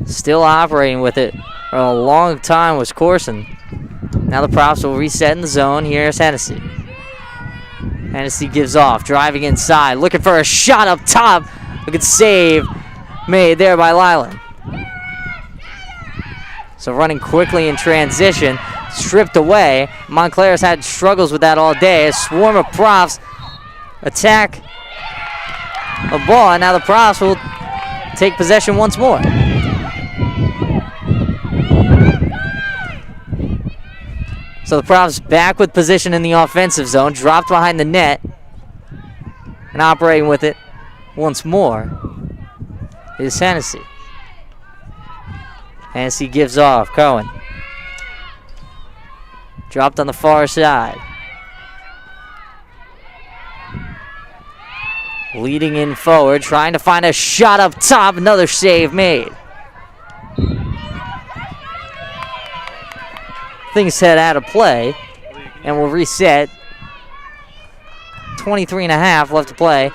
Still operating with it for a long time was Corson. Now the Profs will reset in the zone. Here's Hennessy. Hennessy gives off, driving inside, looking for a shot up top. Look at save made there by Lyland. So running quickly in transition, stripped away. Montclair's had struggles with that all day. A swarm of Profs attack a ball, and now the Profs will take possession once more. So the Profs back with position in the offensive zone, dropped behind the net, and operating with it once more is Hennessy. Hennessy gives off, Cohen. Dropped on the far side. Leading in forward, trying to find a shot up top, another save made. Things head out of play, and we'll reset. 23 and a half left to play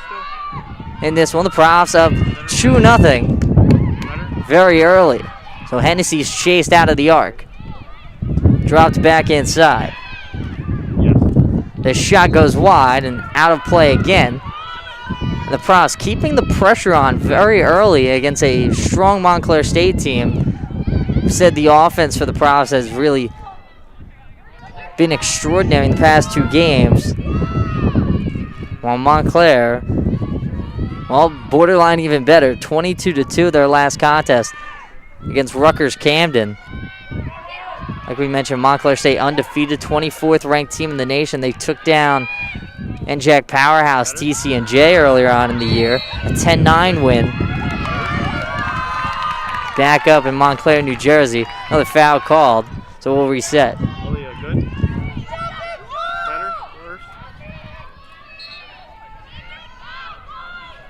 in this one. The Profs up 2-0 very early. So Hennessy's chased out of the arc. Dropped back inside. The shot goes wide and out of play again. The Profs keeping the pressure on very early against a strong Montclair State team. Said the offense for the Profs has really been extraordinary in the past 2 games. While Montclair, well, borderline even better, 22-2 their last contest against Rutgers Camden. Like we mentioned, Montclair State undefeated, 24th ranked team in the nation. They took down NJAC powerhouse TCNJ earlier on in the year, a 10-9 win. Back up in Montclair, New Jersey. Another foul called, so we'll reset.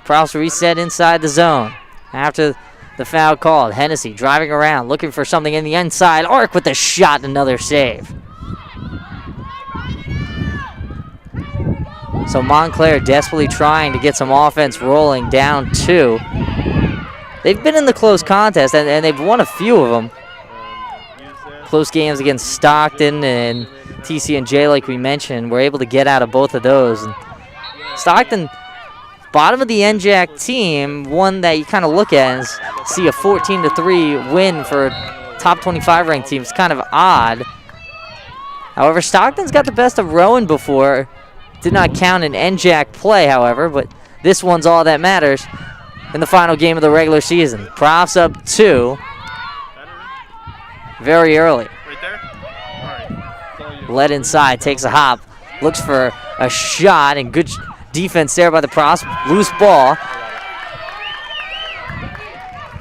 Profs reset inside the zone after the foul called. Hennessy driving around, looking for something in the inside arc with a shot, another save. So Montclair desperately trying to get some offense rolling, down 2. They've been in the close contest, and they've won a few of them. Close games against Stockton and TCNJ, like we mentioned, were able to get out of both of those. And Stockton, bottom of the NJAC team, one that you kind of look at and see a 14-3 win for a top 25 ranked team. It's kind of odd. However, Stockton's got the best of Rowan before. Did not count an NJAC play, however, but this one's all that matters in the final game of the regular season. Profs up 2 very early. Led inside, takes a hop, looks for a shot, and good defense there by the Profs. Loose ball.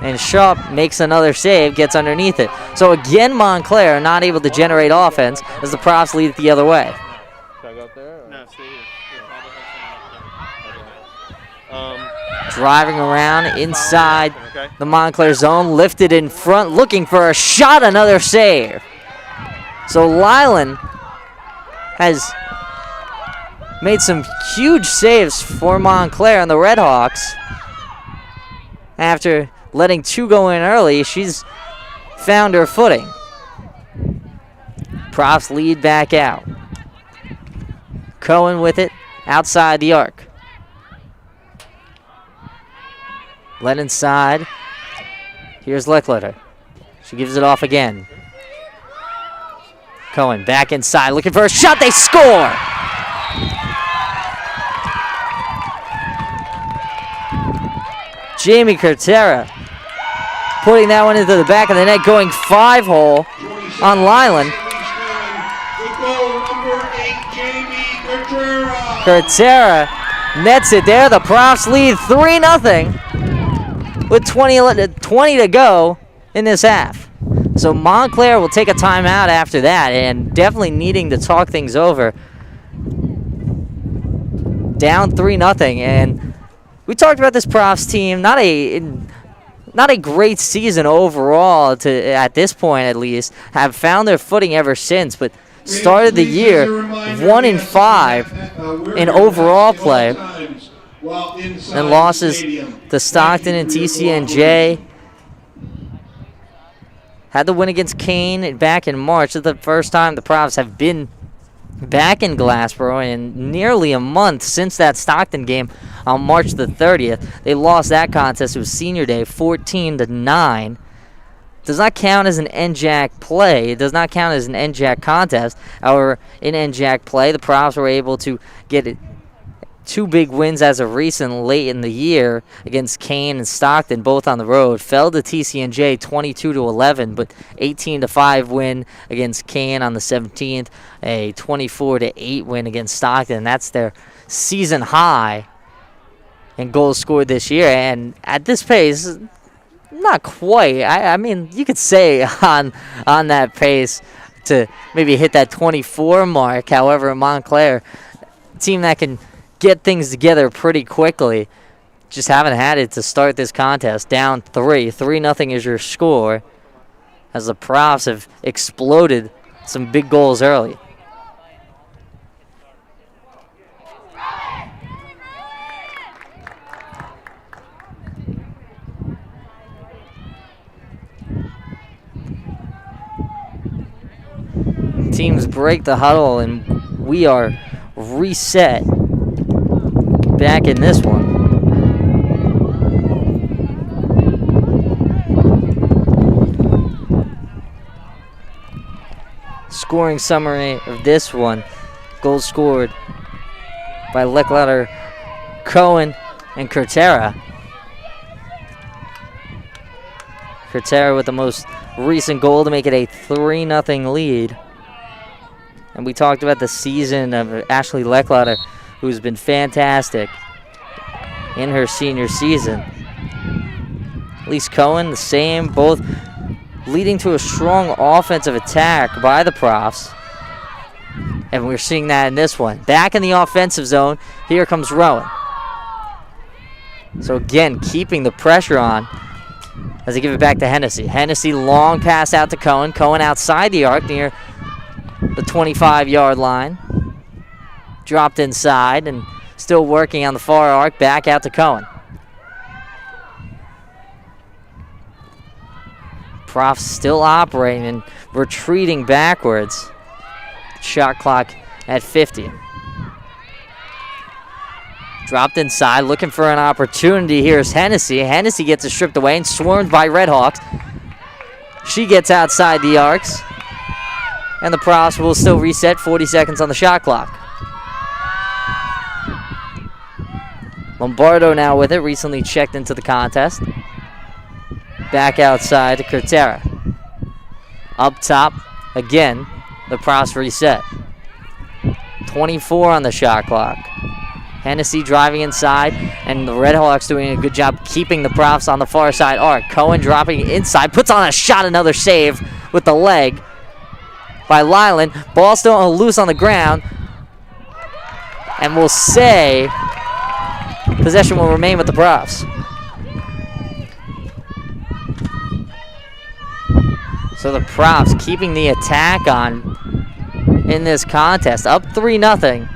And Sharp makes another save, gets underneath it. So again, Montclair not able to generate offense as the Profs lead it the other way. Should I go up there? No, stay here. Driving around inside the Montclair zone, lifted in front, looking for a shot, another save. So Lyland has made some huge saves for Montclair and the Redhawks. After letting 2 go in early, she's found her footing. Profs lead back out. Cohen with it outside the arc. Led inside. Here's Licklider. She gives it off again. Cohen back inside, looking for a shot. They score! Jamie Curtera putting that one into the back of the net, going 5-hole on Lyland. Curtera nets it there. The Profs lead 3-0 with 20 to go in this half. So Montclair will take a timeout after that, and definitely needing to talk things over. Down 3-0, and we talked about this Profs team. Not a great season overall at this point, at least. Have found their footing ever since, but started the year 1-5 in overall play, and losses to Stockton and TCNJ. had the win against Kane back in March. It's the first time the Profs have been back in Glassboro in nearly a month since that Stockton game on March the 30th. They lost that contest. It was senior day, 14-9. Does not count as an NJAC play. It does not count as an NJAC contest. However, in NJAC play, the Profs were able to get 2 big wins as of recent late in the year against Kane and Stockton, both on the road. Fell to TCNJ 22-11, but 18-5 win against Kane on the 17th. A 24-8 win against Stockton. That's their season high in goals scored this year. And at this pace, not quite. I mean, you could say on that pace to maybe hit that 24 mark. However, Montclair, a team that can get things together pretty quickly, just haven't had it to start this contest. Down 3-0 is your score, as the Profs have exploded some big goals early. Teams break the huddle, and we are reset back in this one. Scoring summary of this one. Goals scored by Lecklatter, Cohen, and Curtera. Curtera with the most recent goal to make it a 3-0 lead. And we talked about the season of Ashley Lecklatter, who's been fantastic in her senior season. Elise Cohen, the same, both leading to a strong offensive attack by the Profs. And we're seeing that in this one. Back in the offensive zone, here comes Rowan. So again, keeping the pressure on as they give it back to Hennessy. Hennessy, long pass out to Cohen. Cohen outside the arc near the 25-yard line. Dropped inside and still working on the far arc. Back out to Cohen. Profs still operating and retreating backwards. Shot clock at 50. Dropped inside, looking for an opportunity. Here's Hennessy. Hennessy gets it stripped away and swarmed by Redhawks. She gets outside the arcs. And the Profs will still reset, 40 seconds on the shot clock. Lombardo now with it, recently checked into the contest. Back outside to Curtera. Up top, again, the Profs reset. 24 on the shot clock. Hennessy driving inside, and the Redhawks doing a good job keeping the Profs on the far side arc. Cohen dropping inside, puts on a shot, another save with the leg by Lyland. Ball still loose on the ground. And we'll say possession will remain with the Profs. So the Profs keeping the attack on in this contest. Up 3-0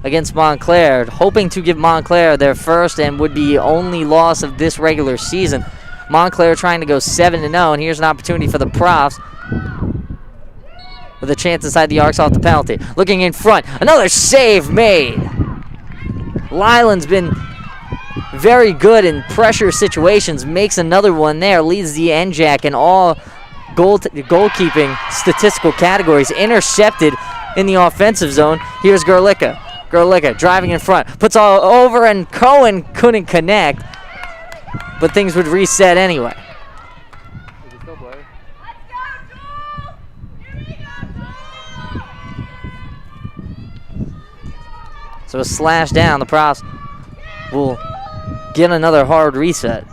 against Montclair. Hoping to give Montclair their first and would be only loss of this regular season. Montclair trying to go 7-0, and here's an opportunity for the Profs with a chance inside the arcs off the penalty. Looking in front, another save made. Lyland's been very good in pressure situations, makes another one there, leads the NJAC in all goalkeeping statistical categories. Intercepted in the offensive zone. Here's Gerlicka. Gerlicka driving in front, puts all over, and Cohen couldn't connect, but things would reset anyway. So a slash down, the Profs will get another hard reset.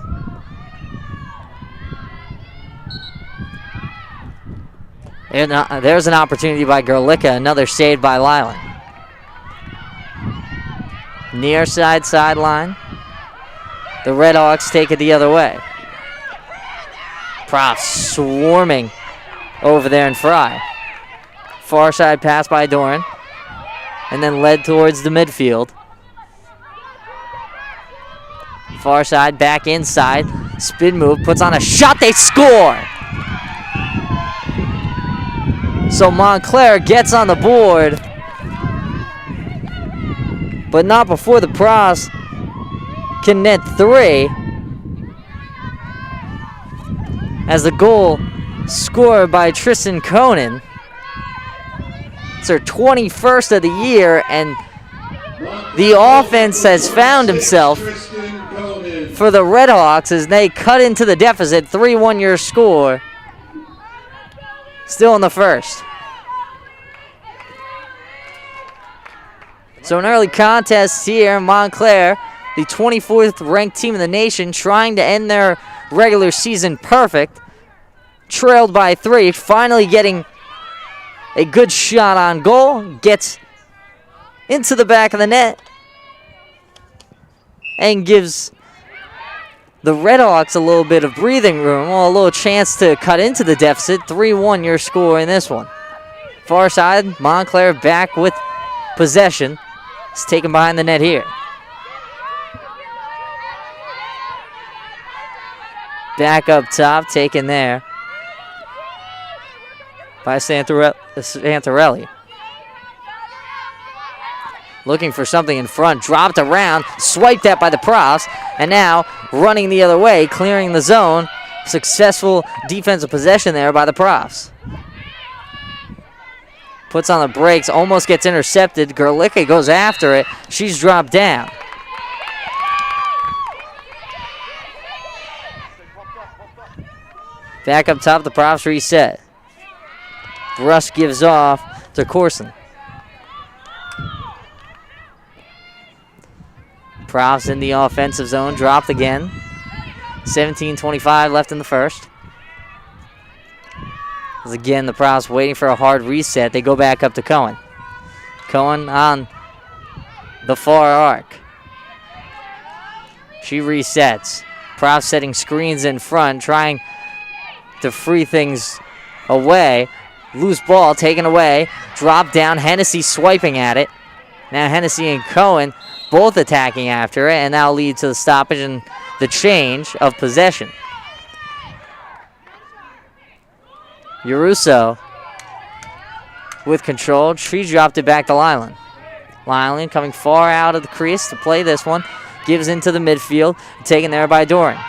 And there's an opportunity by Gerlicka, another save by Lyland. Near side sideline. The Redhawks take it the other way. Profs swarming over there in Fry. Far side pass by Doran. And then led towards the midfield. Far side, back inside. Spin move, puts on a shot, they score! So Montclair gets on the board, but not before the Profs can net 3. As the goal scored by Tristan Conan. It's her 21st of the year, and the offense has found himself for the Redhawks as they cut into the deficit. 3-1 your score. Still in the first. So an early contest here in Montclair, the 24th ranked team in the nation, trying to end their regular season perfect. Trailed by 3, finally getting a good shot on goal. Gets into the back of the net and gives the Redhawks a little bit of breathing room, or a little chance to cut into the deficit. 3-1 your score in this one. Far side, Montclair back with possession. It's taken behind the net here. Back up top, taken there by Santarelli. Looking for something in front, dropped around, swiped at by the Profs, and now running the other way, clearing the zone. Successful defensive possession there by the Profs. Puts on the brakes, almost gets intercepted. Gerlicke goes after it. She's dropped down. Back up top, the Profs reset. Russ gives off to Corson. Profs in the offensive zone, dropped again. 17:25 left in the first. As again, the Profs waiting for a hard reset. They go back up to Cohen. Cohen on the far arc. She resets. Profs setting screens in front, trying to free things away. Loose ball taken away. Drop down. Hennessy swiping at it. Now Hennessy and Cohen both attacking after it, and that'll lead to the stoppage and the change of possession. Uruso with control. She dropped it back to Lyland. Lyland coming far out of the crease to play this one. Gives into the midfield. Taken there by Doran.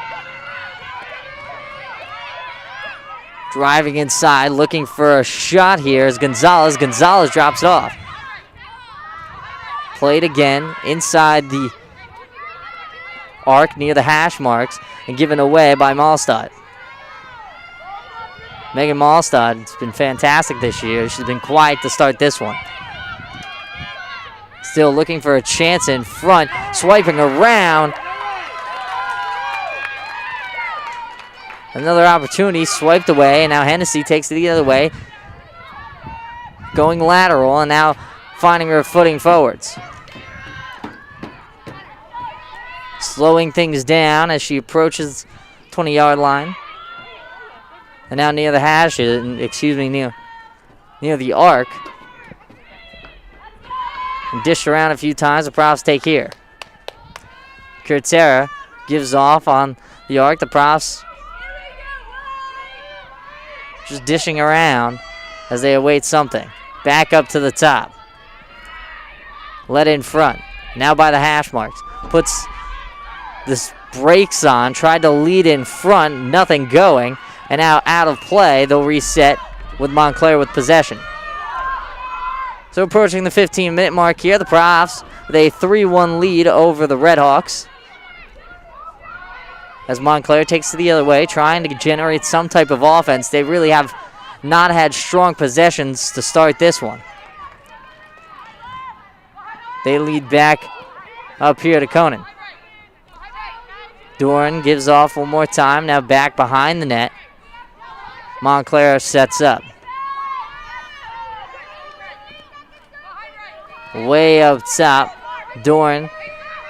Driving inside, looking for a shot here is Gonzalez. Gonzalez drops it off. Played again inside the arc near the hash marks and given away by Malstad. Megan Malstad has been fantastic this year. She's been quiet to start this one. Still looking for a chance in front, swiping around. Another opportunity swiped away, and now Hennessy takes it the other way. Going lateral, and now finding her footing forwards. Slowing things down as she approaches 20-yard line. And now near the hash, near the arc. And dished around a few times, the Profs take here. Kurtzera gives off on the arc. The Profs just dishing around as they await something. Back up to the top. Let in front. Now by the hash marks. Puts this brakes on. Tried to lead in front. Nothing going. And now out of play. They'll reset with Montclair with possession. So approaching the 15-minute mark here. The Profs with a 3-1 lead over the Redhawks. As Montclair takes it the other way, trying to generate some type of offense. They really have not had strong possessions to start this one. They lead back up here to Conan. Doran gives off one more time, now back behind the net. Montclair sets up. Way up top, Doran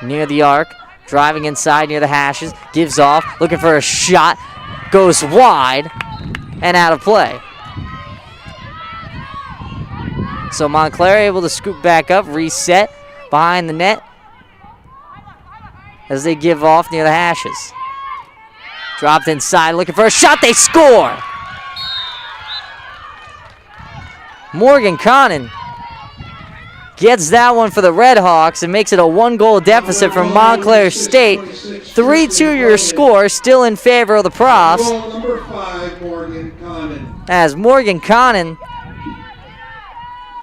near the arc. Driving inside near the hashes, gives off, looking for a shot, goes wide, and out of play. So Montclair able to scoop back up, reset behind the net as they give off near the hashes. Dropped inside, looking for a shot, they score! Morgan Connon gets that one for the Red Hawks and makes it a 1-goal deficit for Montclair State. 3-2 your score, still in favor of the Profs. Goal number 5, Morgan Connon. As Morgan Connon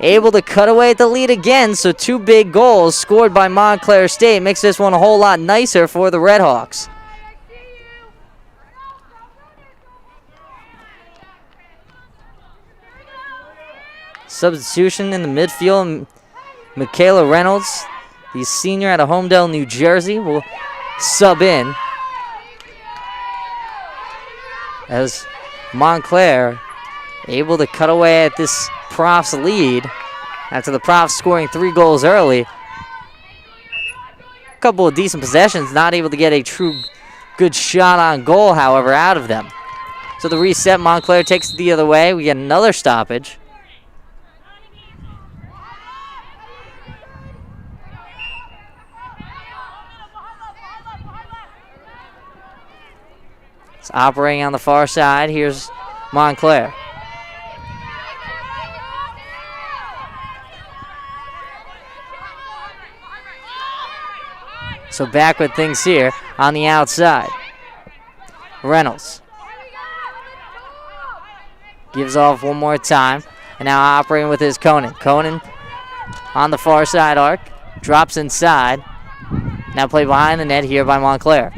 able to cut away at the lead again, so 2 big goals scored by Montclair State makes this one a whole lot nicer for the Red Hawks. Substitution in the midfield, Michaela Reynolds, the senior out of Homedale, New Jersey, will sub in as Montclair able to cut away at this Profs lead after the Profs scoring 3 goals early. A couple of decent possessions, not able to get a true good shot on goal, however, out of them. So the reset, Montclair takes it the other way. We get another stoppage. It's operating on the far side. Here's Montclair. So back with things here on the outside. Reynolds gives off one more time. And now operating with his Conan. Conan on the far side arc. Drops inside. Now play behind the net here by Montclair.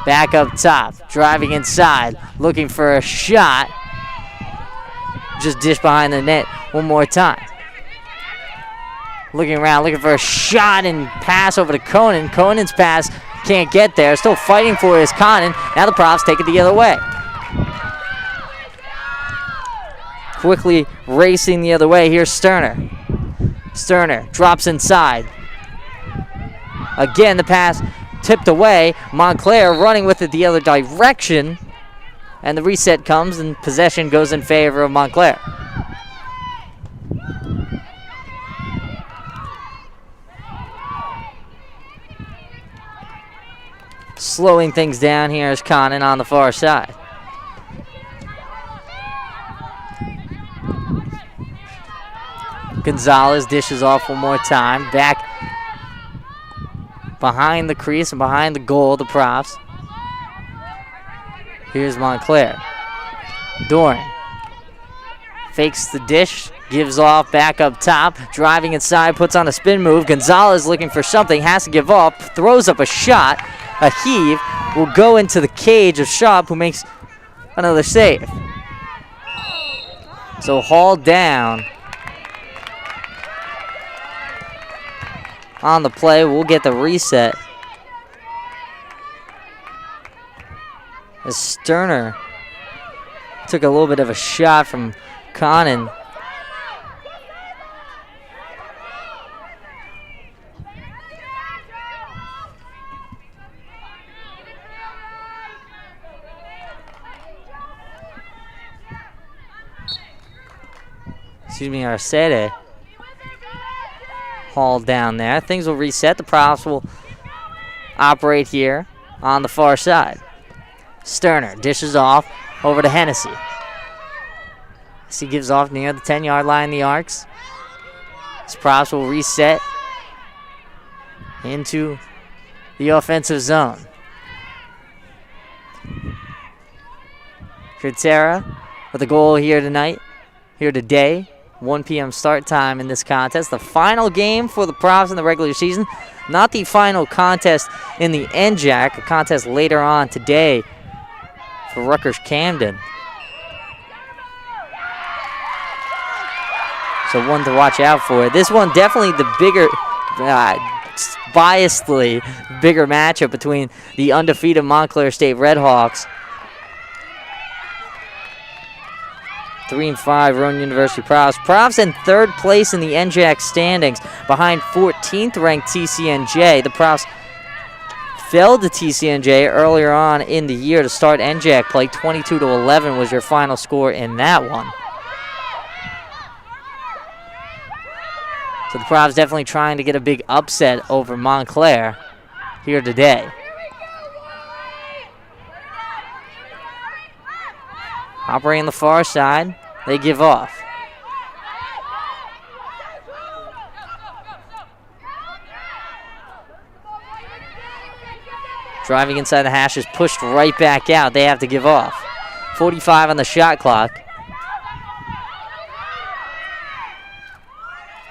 Back up top, driving inside, looking for a shot. Just dish behind the net one more time. Looking around, looking for a shot and pass over to Conan. Conan's pass can't get there. Still fighting for it is Conan. Now the Profs take it the other way. Quickly racing the other way. Here's Sterner. Sterner drops inside. Again, the pass tipped away. Montclair running with it the other direction. And the reset comes and possession goes in favor of Montclair. Slowing things down here is Connon on the far side. Gonzalez dishes off one more time. Back behind the crease and behind the goal, the Profs. Here's Montclair. Doran fakes the dish, gives off back up top, driving inside, puts on a spin move. Gonzalez looking for something, has to give up, throws up a shot. A heave will go into the cage of Schaub, who makes another save. So hauled down on the play. We'll get the reset. As Sterner took a little bit of a shot from Connon. Excuse me, Arcede hauled down there. Things will reset. The Profs will operate here on the far side. Sterner dishes off over to Hennessy. As he gives off near the 10-yard line in the arcs. His Profs will reset into the offensive zone. Kritera with a goal here today. 1 p.m. start time in this contest. The final game for the Profs in the regular season. Not the final contest in the NJAC. A contest later on today for Rutgers Camden. So one to watch out for. This one definitely the bigger, biasedly bigger matchup between the undefeated Montclair State Redhawks. 3-5 Rowan University Profs. Profs in third place in the NJAC standings behind 14th ranked TCNJ. The Profs fell to TCNJ earlier on in the year to start NJAC play. 22-11 was your final score in that one. So the Profs definitely trying to get a big upset over Montclair here today. Operating the far side, they give off. Driving inside the hash is pushed right back out. They have to give off. 45 on the shot clock.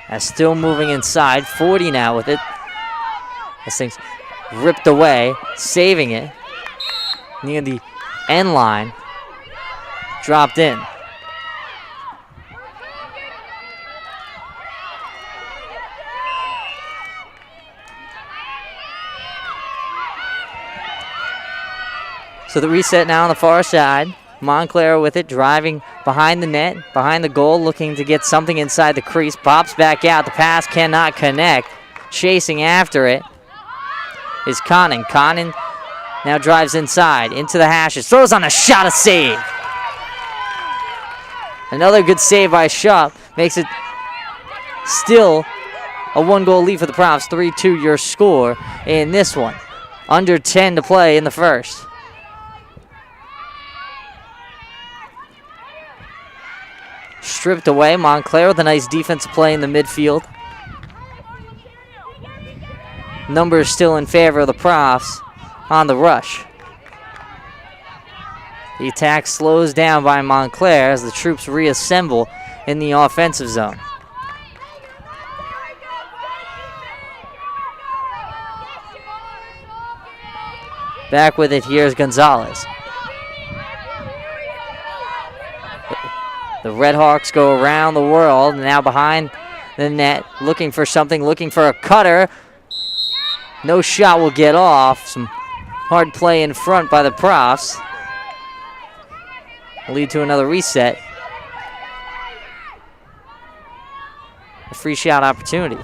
As still moving inside. 40 now with it. This thing's ripped away. Saving it. Near the end line. Dropped in. So the reset now on the far side. Montclair with it, driving behind the net, behind the goal, looking to get something inside the crease. Pops back out. The pass cannot connect. Chasing after it is Connon. Connon now drives inside, into the hashes. Throws on a shot, a save. Another good save by Shupp. Makes it still a 1-goal lead for the Profs. 3-2 your score in this one. Under 10 to play in the first. Stripped away. Montclair with a nice defensive play in the midfield. Numbers still in favor of the Profs on the rush. The attack slows down by Montclair as the troops reassemble in the offensive zone. Back with it, here's Gonzalez. The Red Hawks go around the world, now behind the net, looking for something, looking for a cutter. No shot will get off. Some hard play in front by the Profs. Will lead to another reset. A free shot opportunity.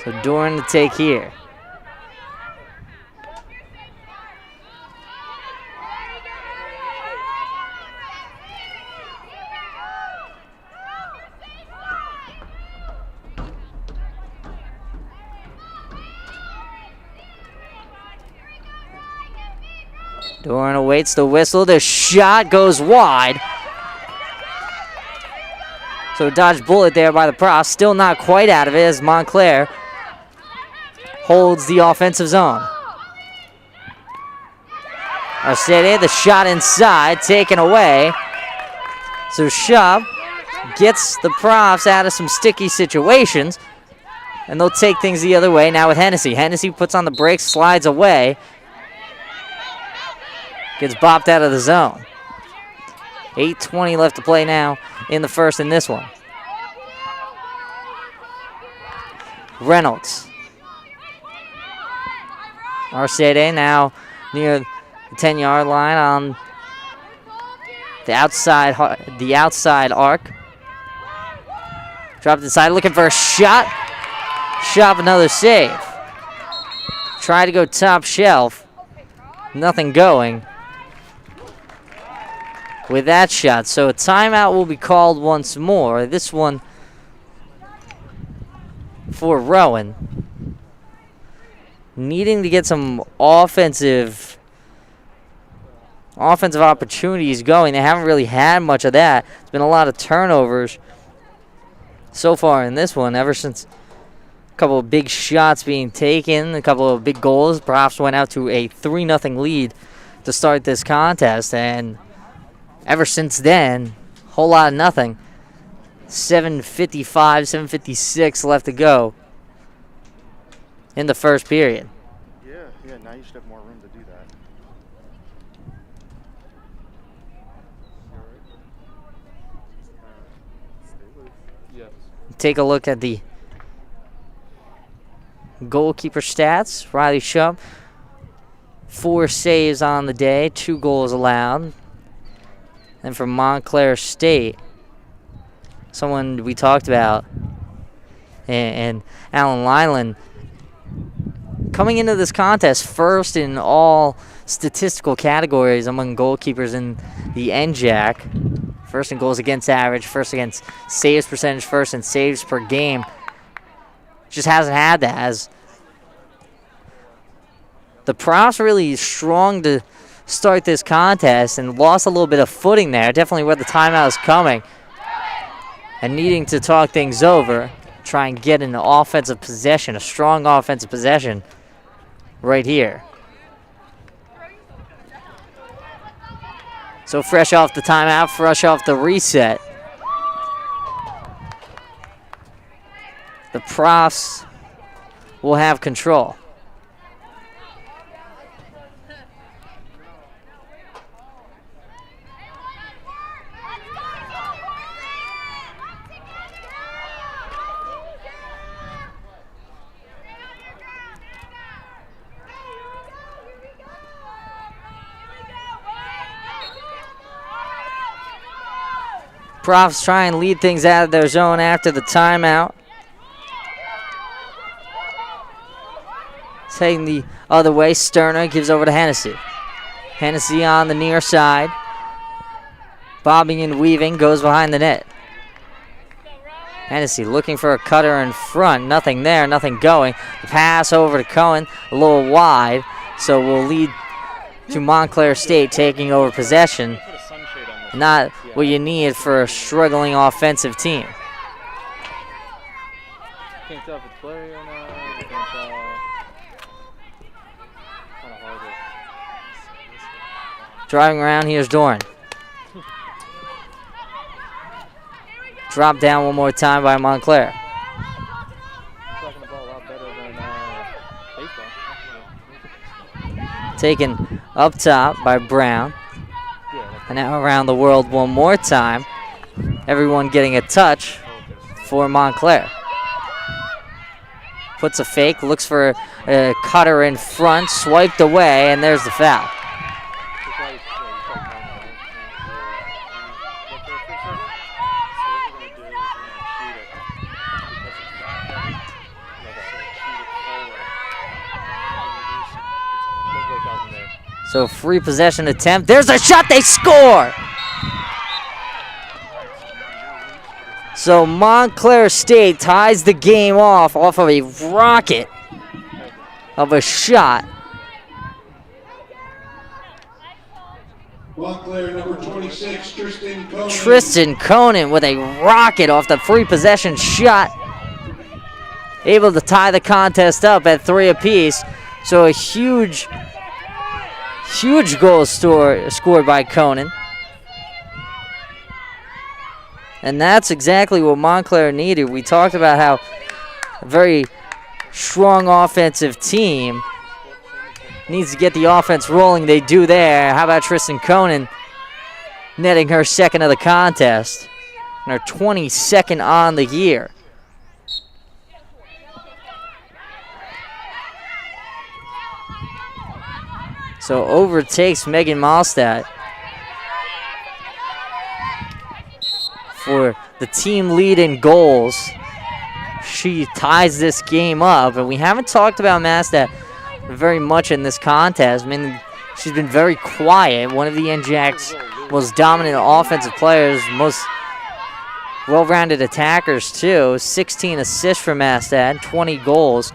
So Doran to take here. Doran awaits the whistle. The shot goes wide. So dodged bullet there by the Profs. Still not quite out of it as Montclair holds the offensive zone. Arcede, the shot inside, taken away. So Shupp gets the Profs out of some sticky situations, and they'll take things the other way now with Hennessy. Hennessy puts on the brakes, slides away. Gets bopped out of the zone. 8:20 left to play now in the first in this one. Reynolds. Arcede now near the 10-yard line on the outside arc. Dropped inside, looking for a shot. Shupp, another save. Try to go top shelf. Nothing going with that shot. So a timeout will be called once more. This one for Rowan. Needing to get some offensive opportunities going. They haven't really had much of that. It's been a lot of turnovers so far in this one, ever since a couple of big shots being taken, a couple of big goals. Profs went out to a 3-0 lead to start this contest, and ever since then, whole lot of nothing. 7:55, 7:56 left to go in the first period. Yeah, now you should have more room to do that. Yes. Take a look at the goalkeeper stats. Riley Shupp, 4 saves on the day, 2 goals allowed. And from Montclair State, someone we talked about, and Alan Lyland, coming into this contest first in all statistical categories among goalkeepers in the NJAC. First in goals against average, first against saves percentage, first in saves per game. Just hasn't had that, as the Profs really strong to start this contest and lost a little bit of footing there. Definitely where the timeout is coming. And needing to talk things over, try and get an offensive possession, a strong offensive possession right here. So fresh off the timeout, fresh off the reset. The Profs will have control. Profs try and lead things out of their zone after the timeout. Taking the other way, Sterner gives over to Hennessy. Hennessy on the near side. Bobbing and weaving, goes behind the net. Hennessy looking for a cutter in front. Nothing there, nothing going. The pass over to Cohen, a little wide. So will lead to Montclair State taking over possession. Not what you need for a struggling offensive team. Can't tell if it's blurry or not. Can't tell. Kind of hard to. Driving around, here's Doran. Drop down one more time by Montclair. Tracking the ball a lot better than baseball. Taken up top by Brown. And now around the world one more time. Everyone getting a touch for Montclair. Puts a fake, looks for a cutter in front, swiped away, and there's the foul. So free possession attempt. There's a shot, they score! So Montclair State ties the game off of a rocket of a shot. Montclair number 26, Tristan Conan. Tristan Conan with a rocket off the free possession shot. Able to tie the contest up at 3 apiece. So a huge goal scored by Conan. And that's exactly what Montclair needed. We talked about how a very strong offensive team needs to get the offense rolling. They do there. How about Tristan Conan netting her second of the contest and her 22nd on the year. So overtakes Megan Malstadt for the team lead in goals. She ties this game up, and we haven't talked about Malstadt very much in this contest. I mean, she's been very quiet. One of the NJAC's most dominant offensive players, most well-rounded attackers too. 16 assists for Malstadt, 20 goals.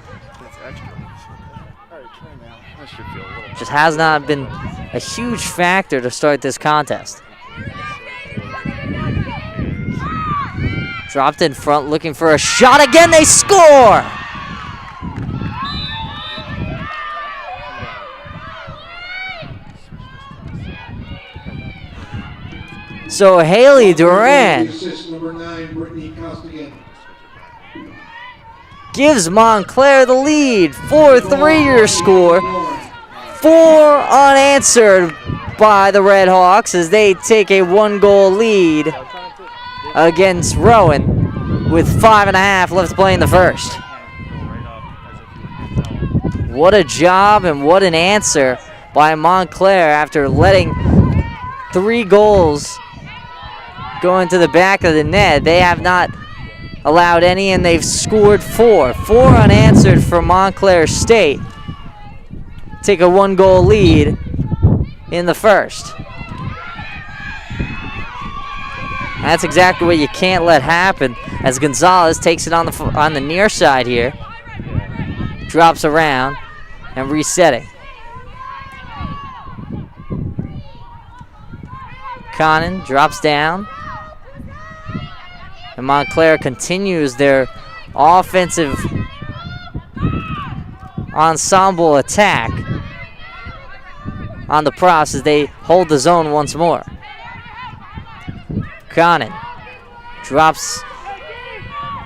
Just has not been a huge factor to start this contest. Dropped in front, looking for a shot again. They score! So Haley Duran gives Montclair the lead. 4-3 your score. 4 unanswered by the Red Hawks as they take a 1-goal lead against Rowan with 5.5 left to play in the first. What a job and what an answer by Montclair after letting 3 goals go into the back of the net. They have not allowed any, and they've scored 4. 4 unanswered for Montclair State. Take a 1-goal lead in the first. That's exactly what you can't let happen as Gonzalez takes it on the near side here. Drops around and resetting. Conan drops down. And Montclair continues their offensive ensemble attack on the Profs as they hold the zone once more. Conan drops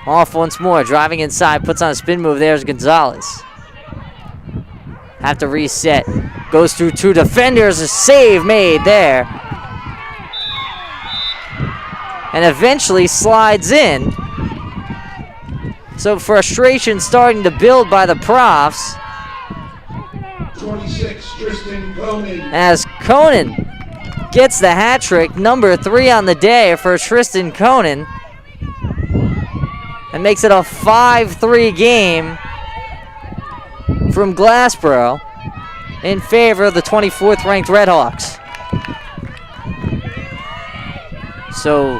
off once more, driving inside, puts on a spin move. There's Gonzalez. Have to reset. Goes through two defenders, a save made there. And eventually slides in. So frustration starting to build by the Profs. 26, Tristan Conan. As Conan gets the hat trick, number 3 on the day for Tristan Conan. And makes it a 5-3 game from Glassboro in favor of the 24th ranked Redhawks. So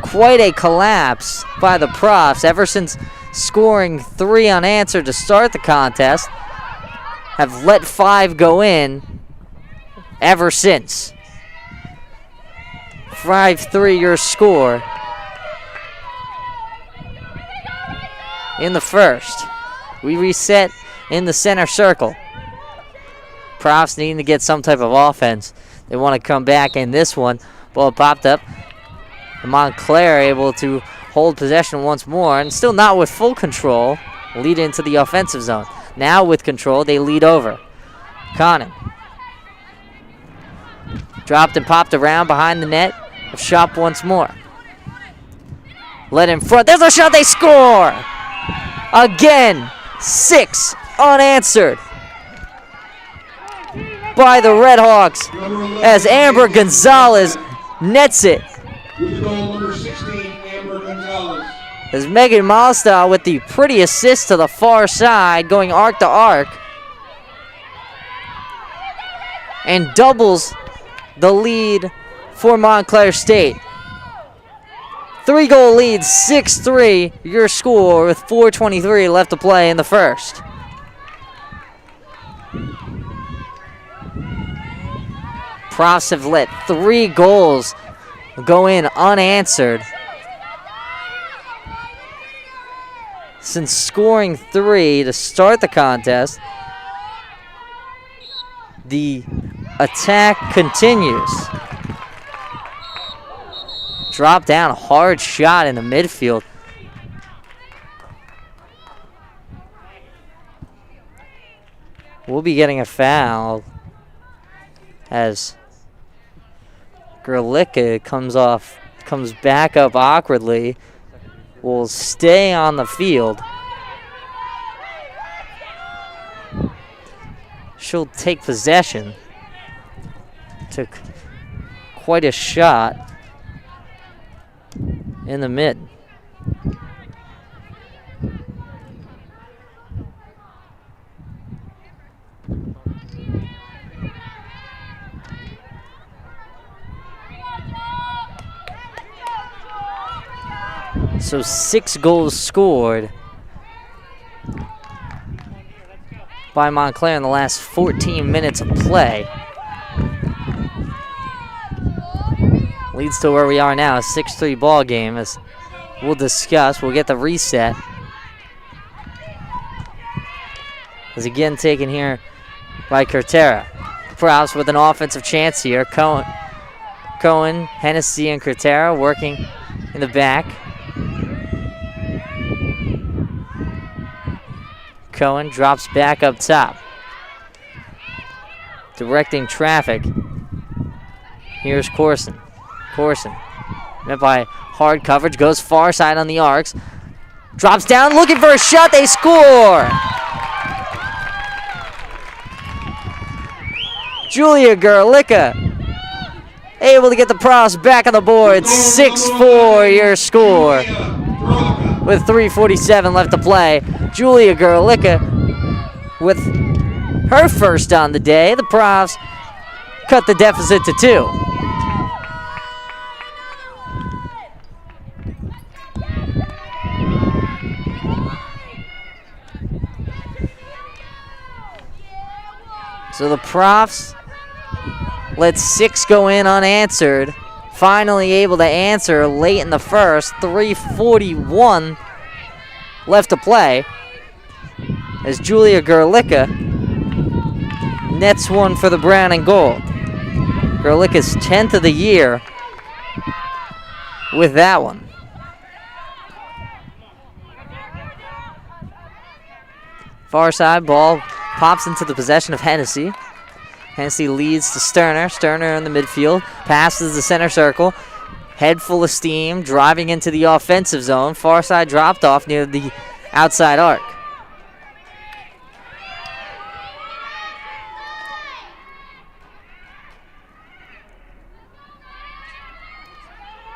quite a collapse by the Profs ever since scoring 3 unanswered to start the contest. Have let 5 go in ever since. 5-3 your score in the first. We reset in the center circle. Profs needing to get some type of offense. They want to come back in this one. Ball popped up. And Montclair able to hold possession once more, and still not with full control, lead into the offensive zone. Now with control, they lead over. Conan. Dropped and popped around behind the net. Shot once more. Let in front. There's a shot. They score! Again, 6 unanswered by the Redhawks as Amber Gonzalez nets it. With goal number 16, Amber Gonzalez. As Megan Malstad with the pretty assist to the far side, going arc to arc. And doubles the lead for Montclair State. 3-goal lead, 6-3 your score with 4:23 left to play in the first. Profs have let 3 goals go in unanswered since scoring 3 to start the contest. The attack continues. Drop down, a hard shot in the midfield. We'll be getting a foul as Gerlicka comes back up awkwardly. Will stay on the field. She'll take possession. Took quite a shot in the mid. So 6 goals scored by Montclair in the last 14 minutes of play. Leads to where we are now, a 6-3 ball game, as we'll discuss. We'll get the reset. Is again taken here by Curtera. Profs with an offensive chance here. Cohen, Hennessy, and Curtera working in the back. Cohen drops back up top. Directing traffic. Here's Corson. Met by hard coverage, goes far side on the arcs. Drops down, looking for a shot, they score! Julia Gerlicka able to get the Profs back on the board. 6-4 your score with 3:47 left to play. Julia Gerlicka with her first on the day. The Profs cut the deficit to 2. So the Profs let 6 go in unanswered finally able to answer late in the first. 3:41 left to play as Julia Gerlicka nets one for the brown and gold. Gerlicka's 10th of the year with that one. Far side ball pops into the possession of Hennessy. Hennessy leads to Sterner. Sterner in the midfield. Passes the center circle. Head full of steam. Driving into the offensive zone. Far side dropped off near the outside arc.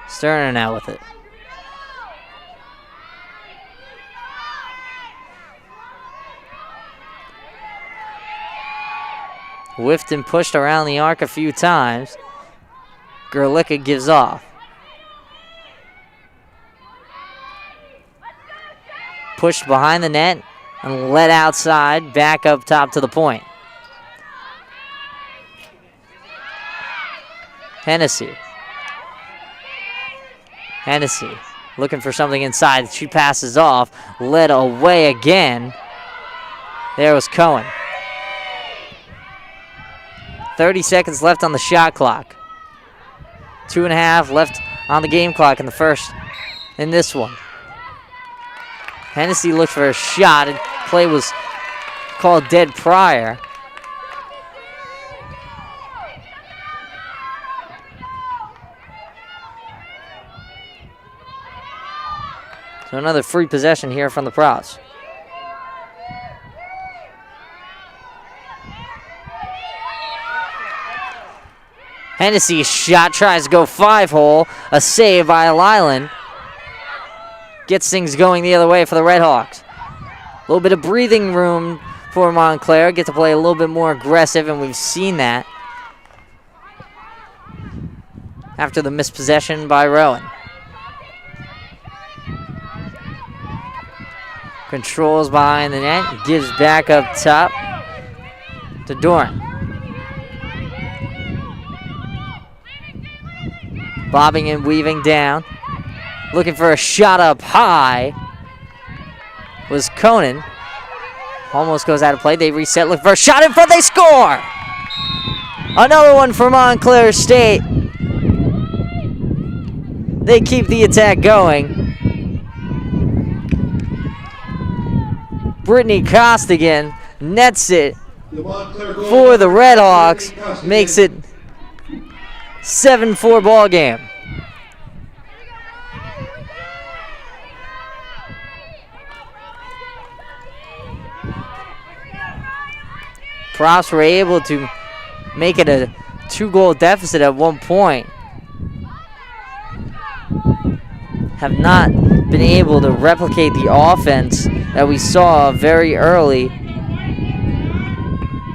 Sterner now with it. Whiffed and pushed around the arc a few times. Gerlicka gives off. Pushed behind the net and led outside, back up top to the point. Hennessy looking for something inside. She passes off, led away again. There was Cohen. 30 seconds left on the shot clock. 2.5 left on the game clock in the first in this one. Hennessy looked for a shot and play was called dead prior. So another free possession here from the Prows. Hennessy's shot tries to go 5-hole. A save by Lyland. Gets things going the other way for the Redhawks. A little bit of breathing room for Montclair. Get to play a little bit more aggressive, and we've seen that after the mispossession by Rowan. Controls behind the net. Gives back up top to Doran. Bobbing and weaving down. Looking for a shot up high. Was Conan. Almost goes out of play. They reset. Look for a shot in front. They score! Another one for Montclair State. They keep the attack going. Brittany Costigan nets it for the Redhawks. Makes it 7-4 ball game. Props were able to make it a 2-goal deficit at one point. Have not been able to replicate the offense that we saw very early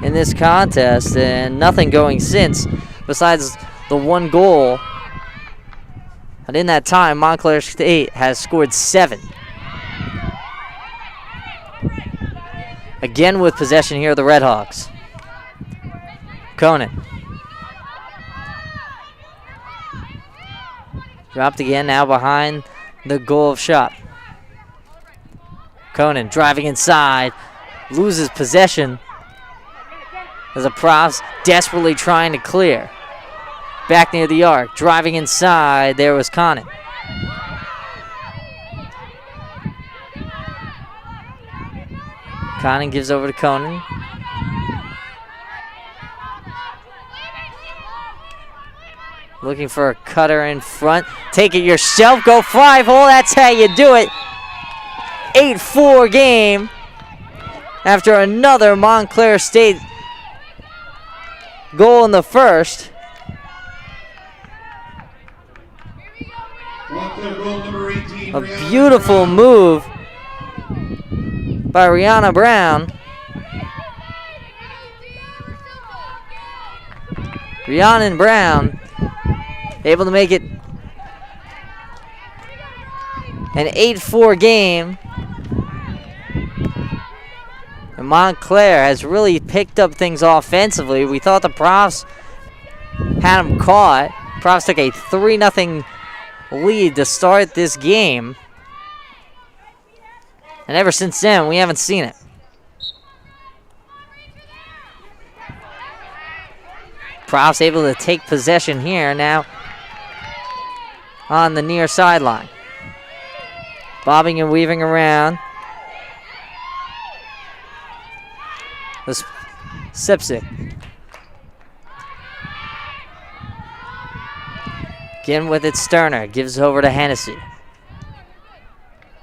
in this contest, and nothing going since besides the 1 goal. And in that time, Montclair State has scored 7. Again with possession here, the Redhawks. Conan. Dropped again, now behind the goal of shot. Conan driving inside, loses possession as the Profs desperately trying to clear. Back near the arc, driving inside, there was Conan. Conan gives over to Conan. Looking for a cutter in front. Take it yourself, go 5-hole, that's how you do it. 8-4 game after another Montclair State goal in the first. A beautiful move by Rihanna Brown. Rihanna Brown able to make it an 8-4 game. And Montclair has really picked up things offensively. We thought the Profs had them caught. Profs took a 3-0 lead to start this game. And ever since then, we haven't seen it. Profs able to take possession here now on the near sideline. Bobbing and weaving around. This Sipsic. Again with it, Sterner. Gives it over to Hennessy.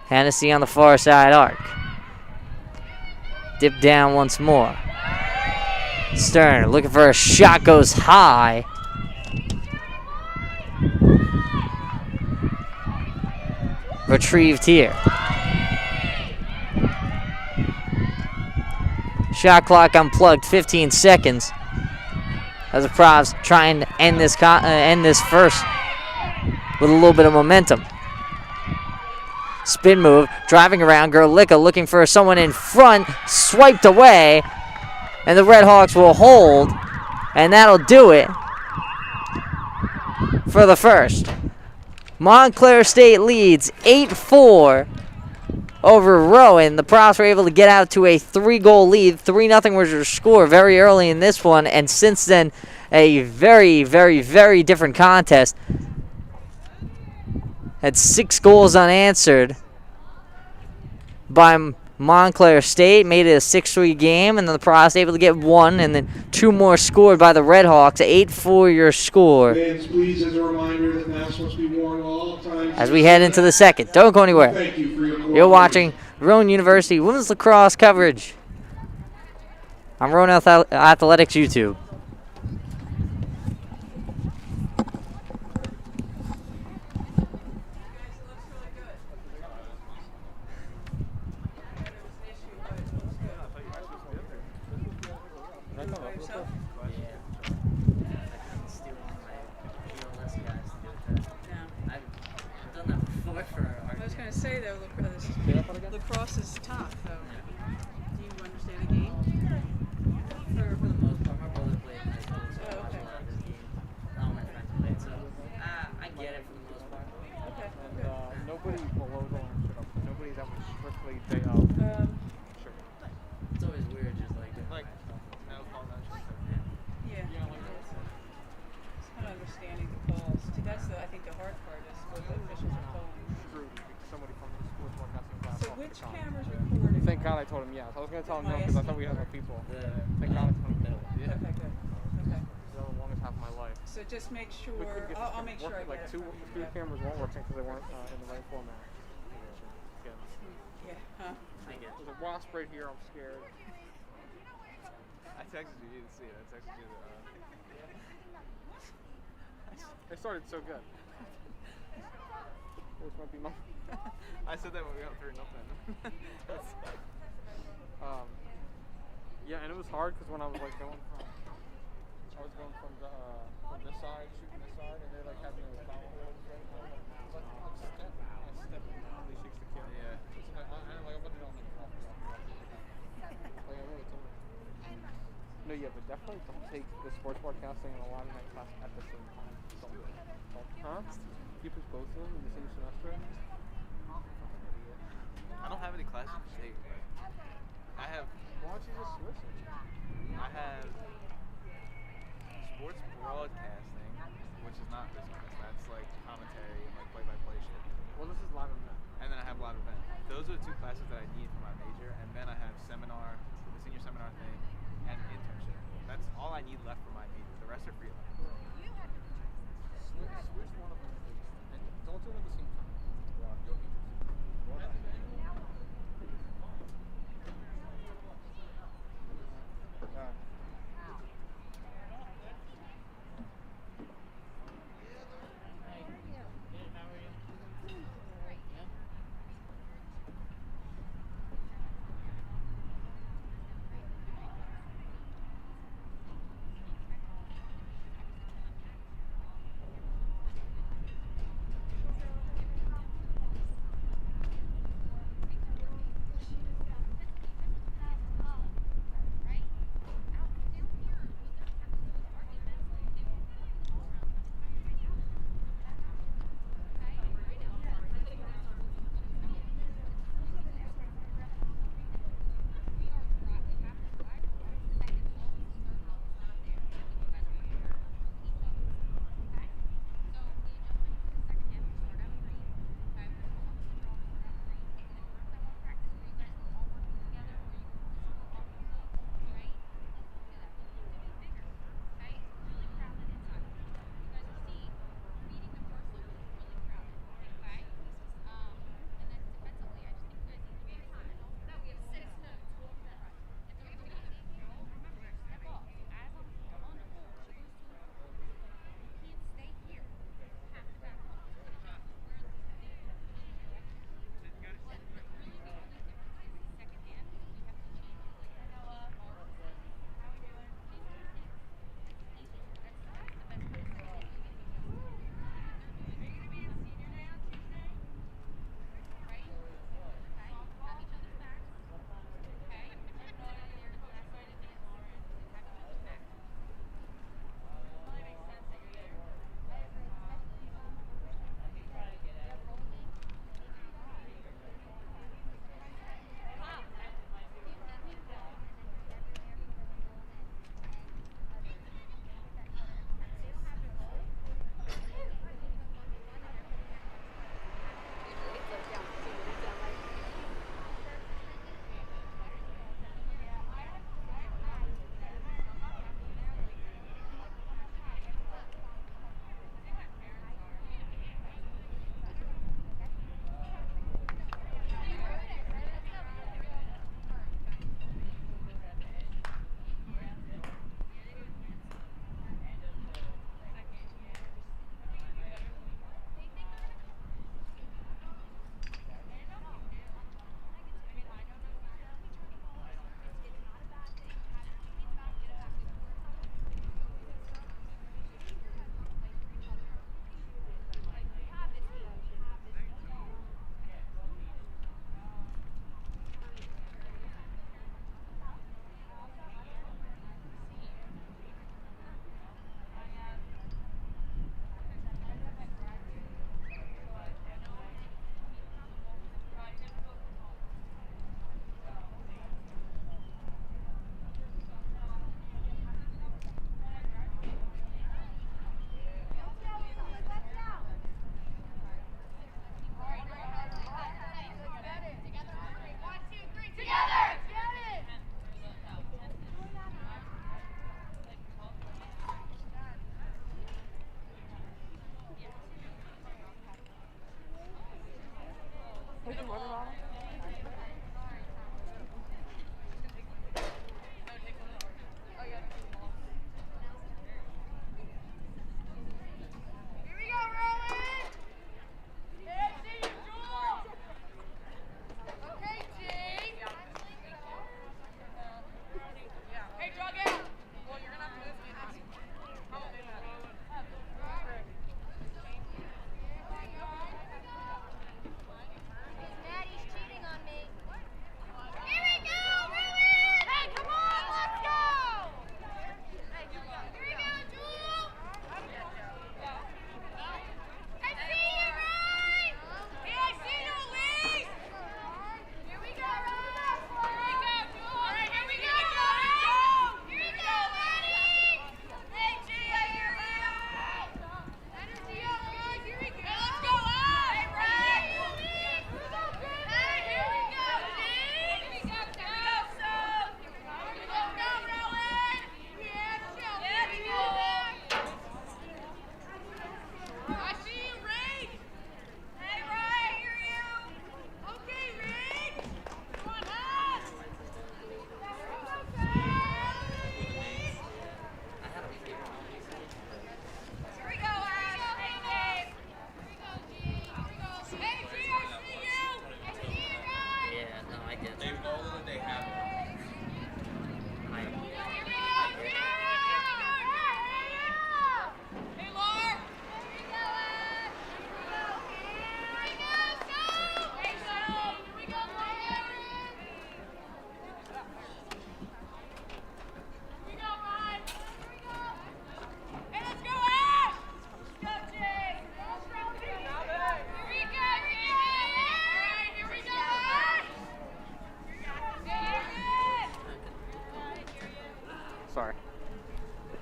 Hennessy on the far side arc. Dip down once more. Sterner looking for a shot, goes high. Retrieved here. Shot clock unplugged, 15 seconds. As the Profs trying to end this first with a little bit of momentum. Spin move, driving around. Gerlicka looking for someone in front, swiped away, and the Red Hawks will hold, and that'll do it for the first. Montclair State leads 8-4 over Rowan. The Profs were able to get out to a 3-goal lead. 3-0 was their score very early in this one, and since then, a very, very, very different contest. Had 6 goals unanswered by Montclair State. Made it a 6-3 game, and then the Profs able to get 1, and then 2 more scored by the Red Hawks. 8-4 your score. Fans, please, as a reminder that masks must be worn all times. As we head into the second. Don't go anywhere. Thank you for your You're watching Rowan University Women's Lacrosse coverage on Rowan Athletics YouTube. I was going to say though, lacrosse is tough though. Do you understand the game? For the most part, my brother played in high school, so I Oh, watched okay. a lot of his games. All my friends played, so I get it for the most part. Okay. And nobody below the line should have. Nobody that was strictly day out. Sure. It's always weird, just like now call that shit. Yeah. It's kind of understanding the calls. See, that's I think the hard part is what the officials are calling. True. Somebody from the sports broadcasting class. So off which the top. camera's recording? Thank God I told him yes. I was going to tell him no because I thought we had no people. Thank God I told him no. Yeah. Okay, good. Okay. That was the longest half of my life. So just make sure. We couldn't get the I'll make sure I like get two it. from two you. cameras weren't working because they weren't in the right format. Yeah. Yeah. Huh? I get it. There's a wasp right here. I'm scared. I texted you, you didn't see it. I texted you. They started so good. This might be my. I said that when we got 3-0. Yeah, and it was hard because when I was like going from, from this side, shooting this side, and they like had me like foul holes right now. I step and really shakes the camera. Yeah. I wasn't on the off. Like I really told them. No, yeah, but definitely don't take the sports broadcasting and a lot of night class at the same time. Huh? You put both of them in the same semester? I don't have any classes to take. I have. Why don't you just listen? I have sports broadcasting, which is not this one. That's like commentary and like play-by-play shit. Well, this is live event. And then I have live event. Those are the 2 classes that I need for my major. And then I have seminar, the senior seminar thing, and internship. That's all I need left for my major. The rest are free. Switch one of them, please. And don't do them at the same time. You'll be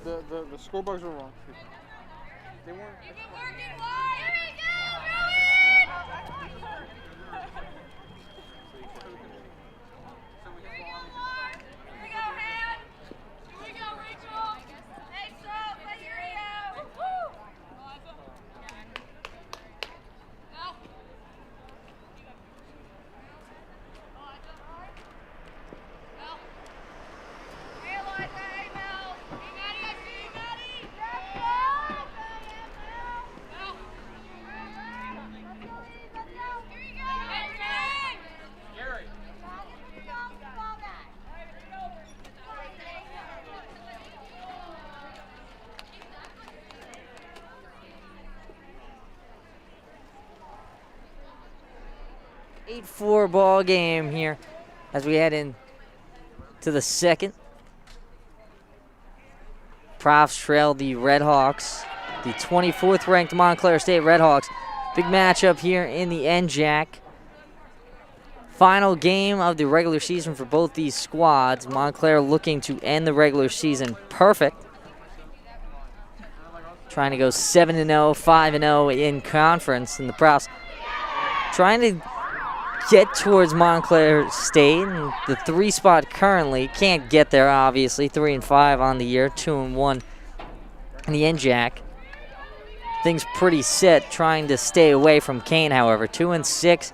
The scoreboards were wrong. They weren't. Four ball game here as we head in to the second. Profs trail the Red Hawks, the 24th ranked Montclair State Red Hawks. Big matchup here in the NJAC. Final game of the regular season for both these squads. Montclair looking to end the regular season perfect. Trying to go 7-0, 5-0 in conference, and the Profs trying to get towards Montclair State, and the 3 spot currently can't get there, obviously. 3-5 on the year, 2-1 in the NJAC. Things pretty set, trying to stay away from Kane, however. 2-6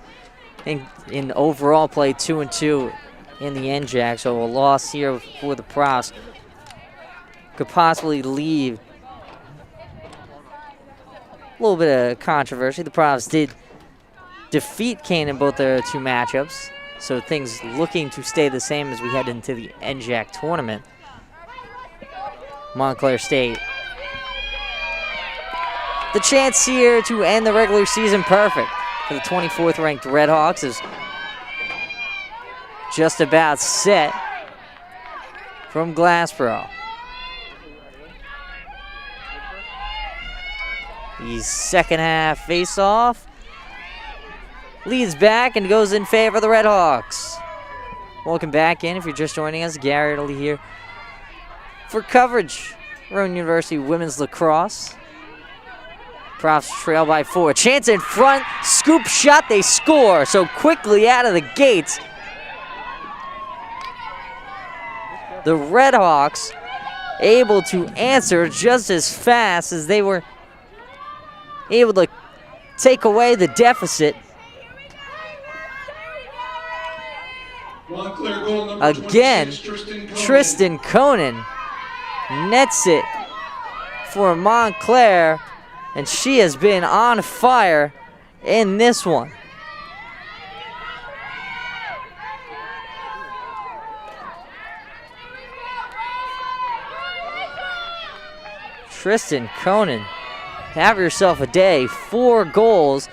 in overall play, 2-2 in the NJAC. So a loss here for the Profs could possibly leave a little bit of controversy. The Profs did defeat Kane in both their 2 matchups, so things looking to stay the same as we head into the NJAC tournament. Montclair State, the chance here to end the regular season perfect for the 24th ranked Red Hawks is just about set from Glassboro. The second half face-off leads back and goes in favor of the Red Hawks. Welcome back in if you're just joining us. Gary Italy here for coverage. Rowan University Women's Lacrosse. Profs trail by 4. Chance in front. Scoop shot. They score. So quickly out of the gates. The Red Hawks able to answer just as fast as they were able to take away the deficit. Again, Tristan Conan nets it for Montclair, and she has been on fire in this one. Tristan Conan, have yourself a day. 4 goals.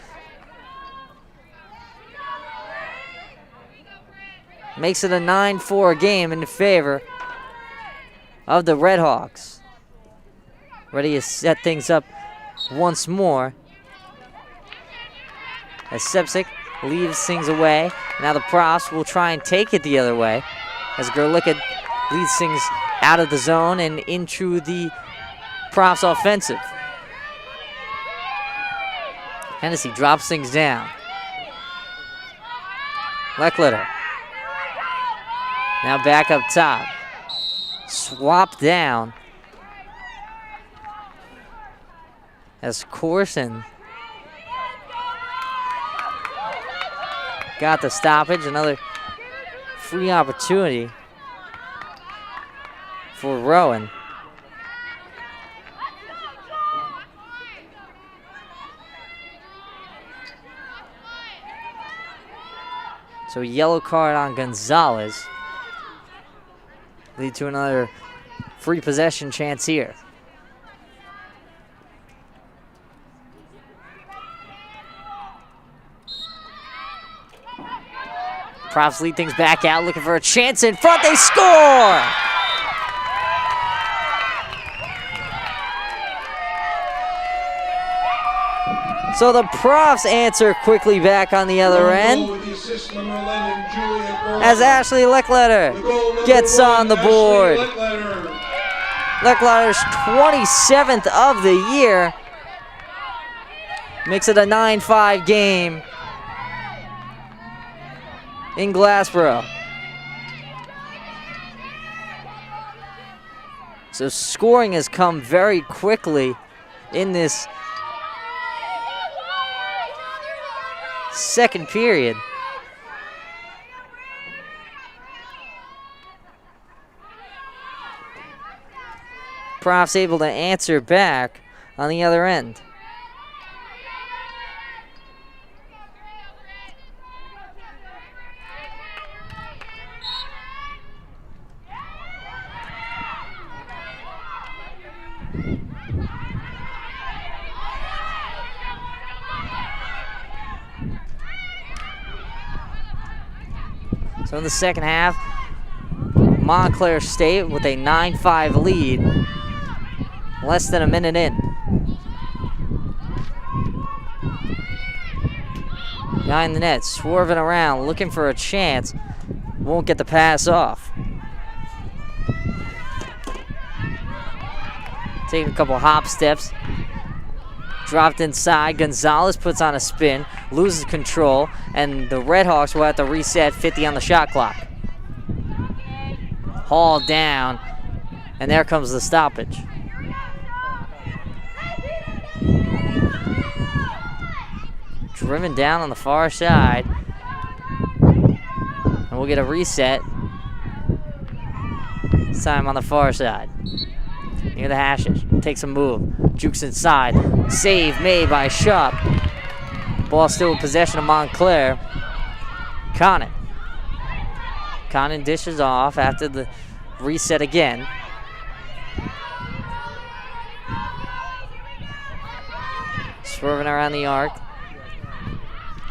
Makes it a 9-4 game in favor of the Red Hawks. Ready to set things up once more as Sepsic leaves things away. Now the Profs will try and take it the other way as Gerlicka leads things out of the zone and into the Profs offensive. Hennessy drops things down. Leckletter. Now back up top. Swap down. As Corson got the stoppage. Another free opportunity for Rowan. So yellow card on Gonzalez. Lead to another free possession chance here. Profs lead things back out, looking for a chance in front. They score! So the Profs answer quickly back on the other end as Ashley Leckletter gets on the board Leckletter's 27th of the year. Makes it a 9-5 game in Glassboro. So scoring has come very quickly in this second period. Prof's able to answer back on the other end. So in the second half, Montclair State with a 9-5 lead, less than a minute in. Behind the net, swerving around, looking for a chance, won't get the pass off. Taking a couple hop steps, dropped inside. Gonzalez puts on a spin, loses control, and the Redhawks will have to reset 50 on the shot clock. Hauled down, and there comes the stoppage. Driven down on the far side, and we'll get a reset. This time on the far side. Near the hashes, takes a move, jukes inside, save made by Shupp. Ball still in possession of Montclair. Conant dishes off after the reset again. Swerving around the arc,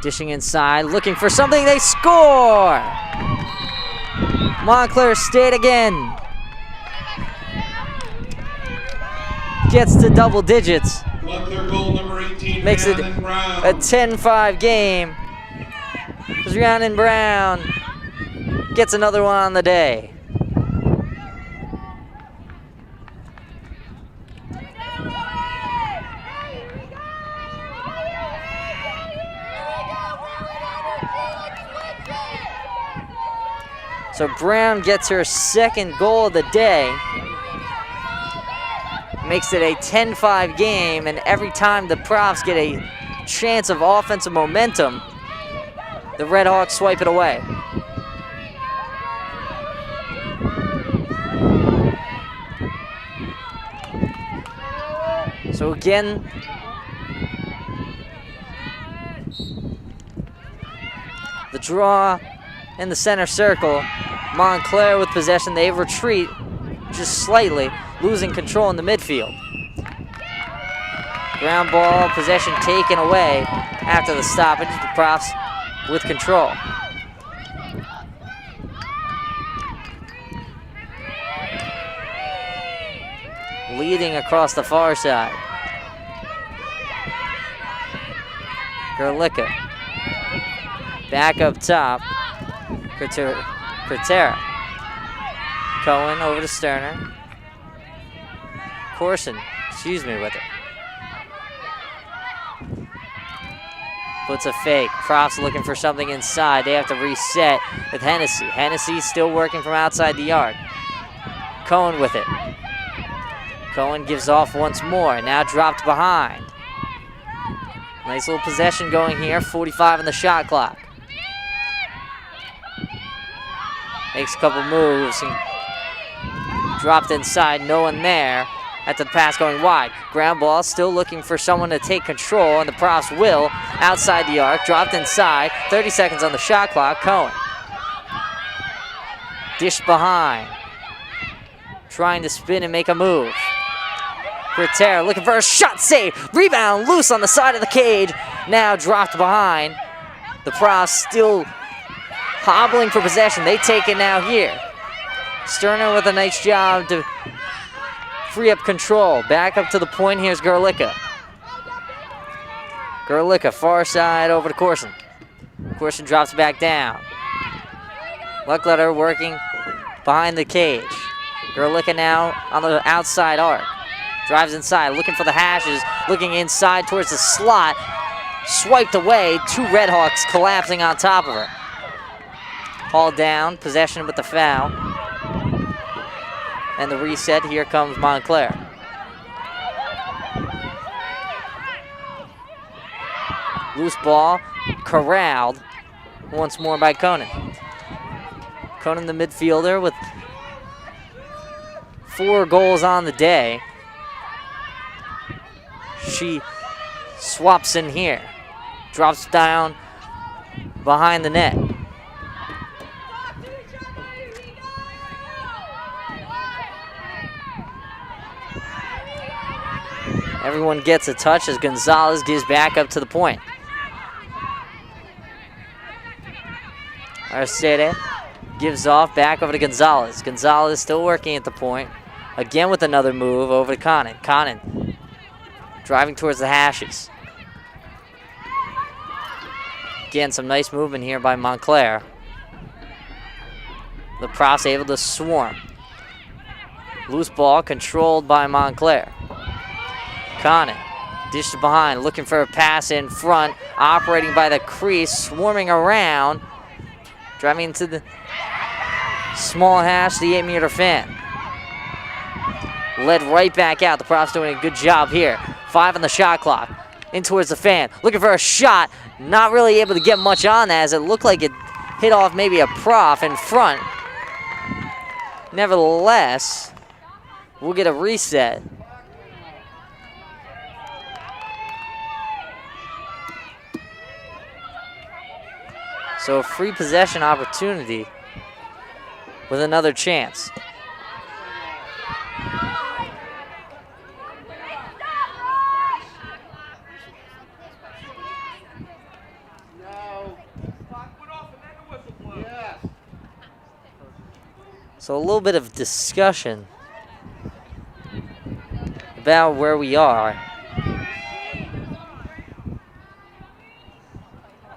dishing inside, looking for something, they score! Montclair State again. Gets to double digits. Goal number 18, makes it a 10-5 game. Because Rhiannon Brown gets another one on the day. So Brown gets her second goal of the day. Makes it a 10-5 game, and every time the Profs get a chance of offensive momentum, the Redhawks swipe it away. So again, the draw in the center circle. Montclair with possession, they retreat just slightly, losing control in the midfield. Ground ball, possession taken away after the stoppage. The Profs with control. Leading across the far side. Gerlicka. Back up top. Cretera. Cohen over to Sterner. Corson, with it. Puts a fake. Profs looking for something inside. They have to reset with Hennessy. Hennessy still working from outside the arc. Cohen with it. Cohen gives off once more. Now dropped behind. Nice little possession going here. 45 on the shot clock. Makes a couple moves and dropped inside. No one there. After the pass going wide. Ground ball, still looking for someone to take control, and the Profs will. Outside the arc, dropped inside. 30 seconds on the shot clock. Cohen. Dish behind. Trying to spin and make a move. Cretera looking for a shot, save. Rebound, loose on the side of the cage. Now dropped behind. The Profs still hobbling for possession. They take it now here. Sterner with a nice job to free up control. Back up to the point. Here's Gerlicka. Gerlicka, far side over to Corson. Corson drops back down. Leckletter working behind the cage. Gerlicka now on the outside arc. Drives inside, looking for the hashes, looking inside towards the slot. Swiped away, 2 Redhawks collapsing on top of her. Hauled down, possession with the foul. And the reset, here comes Montclair. Loose ball, corralled once more by Conan. Conan, the midfielder, with 4 goals on the day. She swaps in here, drops down behind the net. Everyone gets a touch as Gonzalez gives back up to the point. Arcede gives off back over to Gonzalez. Gonzalez still working at the point. Again with another move over to Conan. Conan driving towards the hashes. Again, some nice movement here by Montclair. The Profs able to swarm. Loose ball controlled by Montclair. Conan dishes behind, looking for a pass in front, operating by the crease, swarming around, driving into the small hash, the 8-meter fan. Led right back out. The Profs doing a good job here. 5 on the shot clock. In towards the fan, looking for a shot. Not really able to get much on that, as it looked like it hit off maybe a prof in front. Nevertheless, we'll get a reset. So a free possession opportunity with another chance. So a little bit of discussion about where we are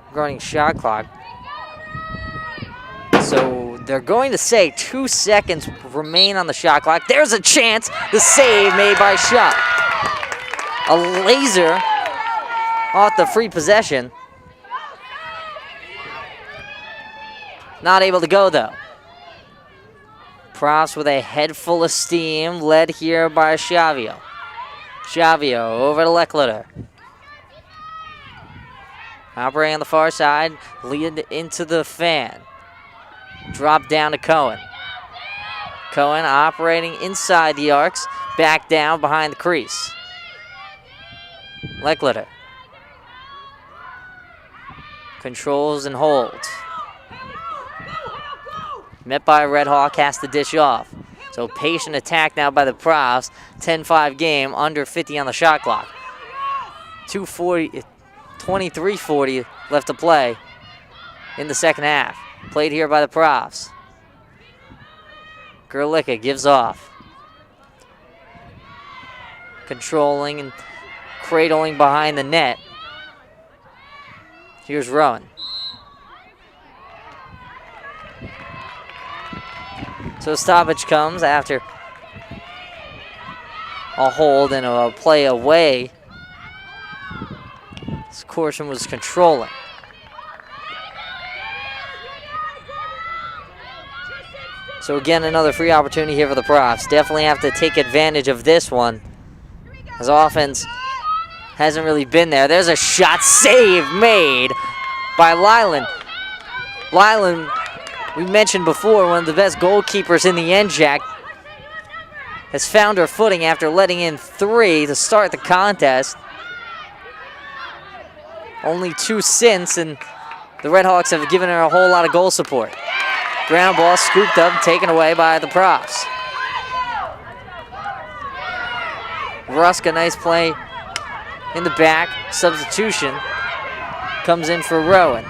regarding shot clock. So they're going to say 2 seconds remain on the shot clock. There's a chance. The save made by Shot. A laser off the free possession. Not able to go though. Profs with a head full of steam, led here by Shavio. Shavio over to Leckliter. Operating on the far side, lead into the fan. Drop down to Cohen. Cohen operating inside the arcs, back down behind the crease. Leckliter controls and holds. Met by a Red Hawk, has to dish off. So patient attack now by the Profs. 10-5 game, under 50 on the shot clock. 23:40 left to play in the second half. Played here by the Profs. Gerlicka gives off. Controlling and cradling behind the net. Here's Rowan. So stoppage comes after a hold and a play away. This Corson was controlling. So again, another free opportunity here for the Profs. Definitely have to take advantage of this one, as offense hasn't really been there. There's a shot, save made by Lyland. Lyland, we mentioned before, one of the best goalkeepers in the NJAC, has found her footing after letting in 3 to start the contest. Only 2 since, and the Redhawks have given her a whole lot of goal support. Ground ball scooped up, taken away by the Profs. Ruska, nice play in the back. Substitution comes in for Rowan.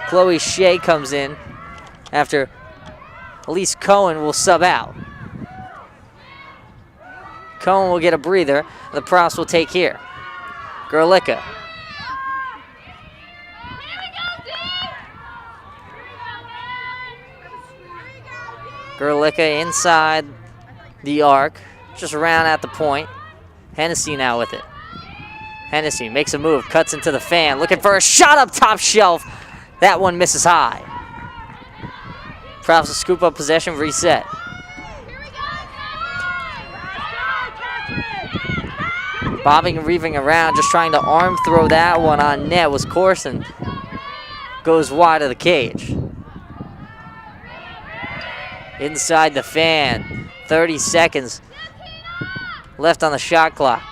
Chloe Shea comes in after Elise Cohen will sub out. Cohen will get a breather. The Profs will take here. Gerlicka. Gerlicka inside the arc, just around at the point. Hennessy now with it. Hennessy makes a move, cuts into the fan, looking for a shot up top shelf. That one misses high. Profs will scoop up possession, reset. Bobbing and weaving around, just trying to arm throw that one on net was Corson. Goes wide of the cage. Inside the fan, 30 seconds left on the shot clock.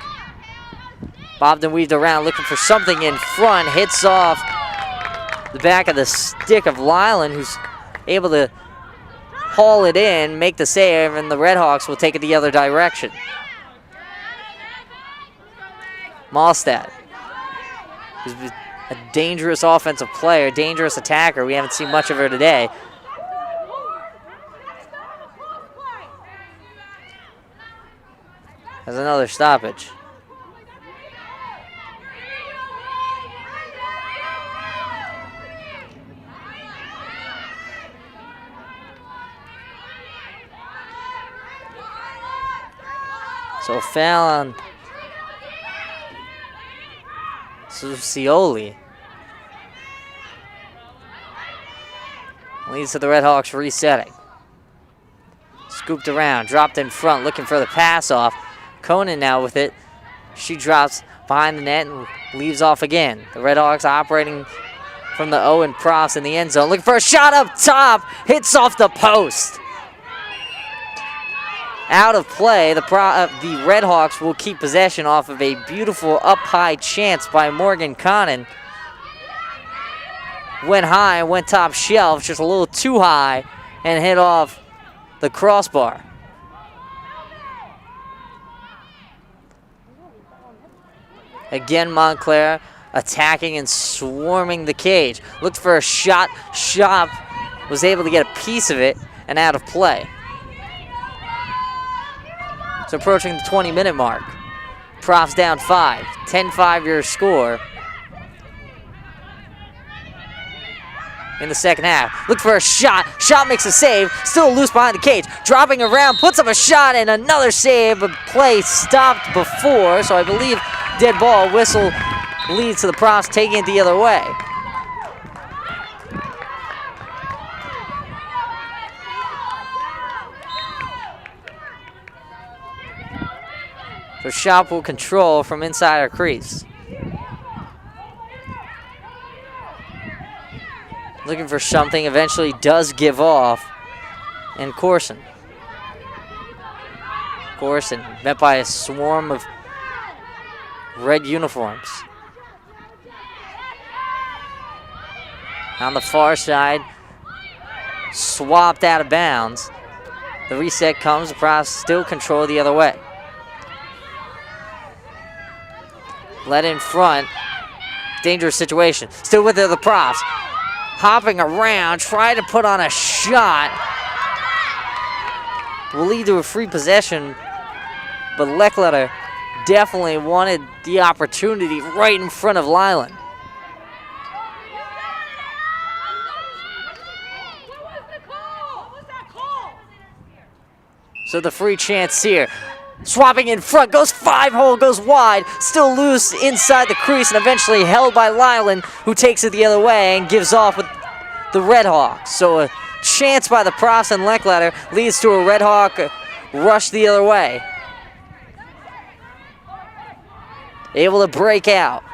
Bobbed and weaved around, looking for something in front, hits off the back of the stick of Lyland, who's able to haul it in, make the save, and the Redhawks will take it the other direction. Malstad, who's a dangerous offensive player, dangerous attacker. We haven't seen much of her today. There's another stoppage. So foul on Sucioli. Leads to the Redhawks resetting. Scooped around, dropped in front, looking for the pass off. Conan now with it. She drops behind the net and leaves off again. The Redhawks operating from the Owen Profs in the end zone. Looking for a shot up top. Hits off the post. Out of play, the Redhawks will keep possession off of a beautiful up-high chance by Morgan Connon. Went high, went top shelf, just a little too high, and hit off the crossbar. Again, Montclair attacking and swarming the cage. Looked for a shot. Shop was able to get a piece of it and out of play. So approaching the 20-minute mark. Profs down 5. 10-5 your score. In the second half. Look for a shot. Shot makes a save. Still loose behind the cage. Dropping around. Puts up a shot and another save. But play stopped before. So I believe dead ball whistle leads to the Profs taking it the other way. So Shop will control from inside our crease. Looking for something, eventually does give off. And Corson. Corson met by a swarm of red uniforms. On the far side, swapped out of bounds. The reset comes, the Profs still control the other way. Let in front. Dangerous situation. Still with it, the Profs. Hopping around, trying to put on a shot. Will lead to a free possession. But Leckletter definitely wanted the opportunity right in front of Lyland. So the free chance here. Swapping in front, goes 5-hole, goes wide, still loose inside the crease, and eventually held by Lyland, who takes it the other way and gives off with the Redhawks. So a chance by the Profs and Leckletter leads to a Redhawk rush the other way. Able to break out.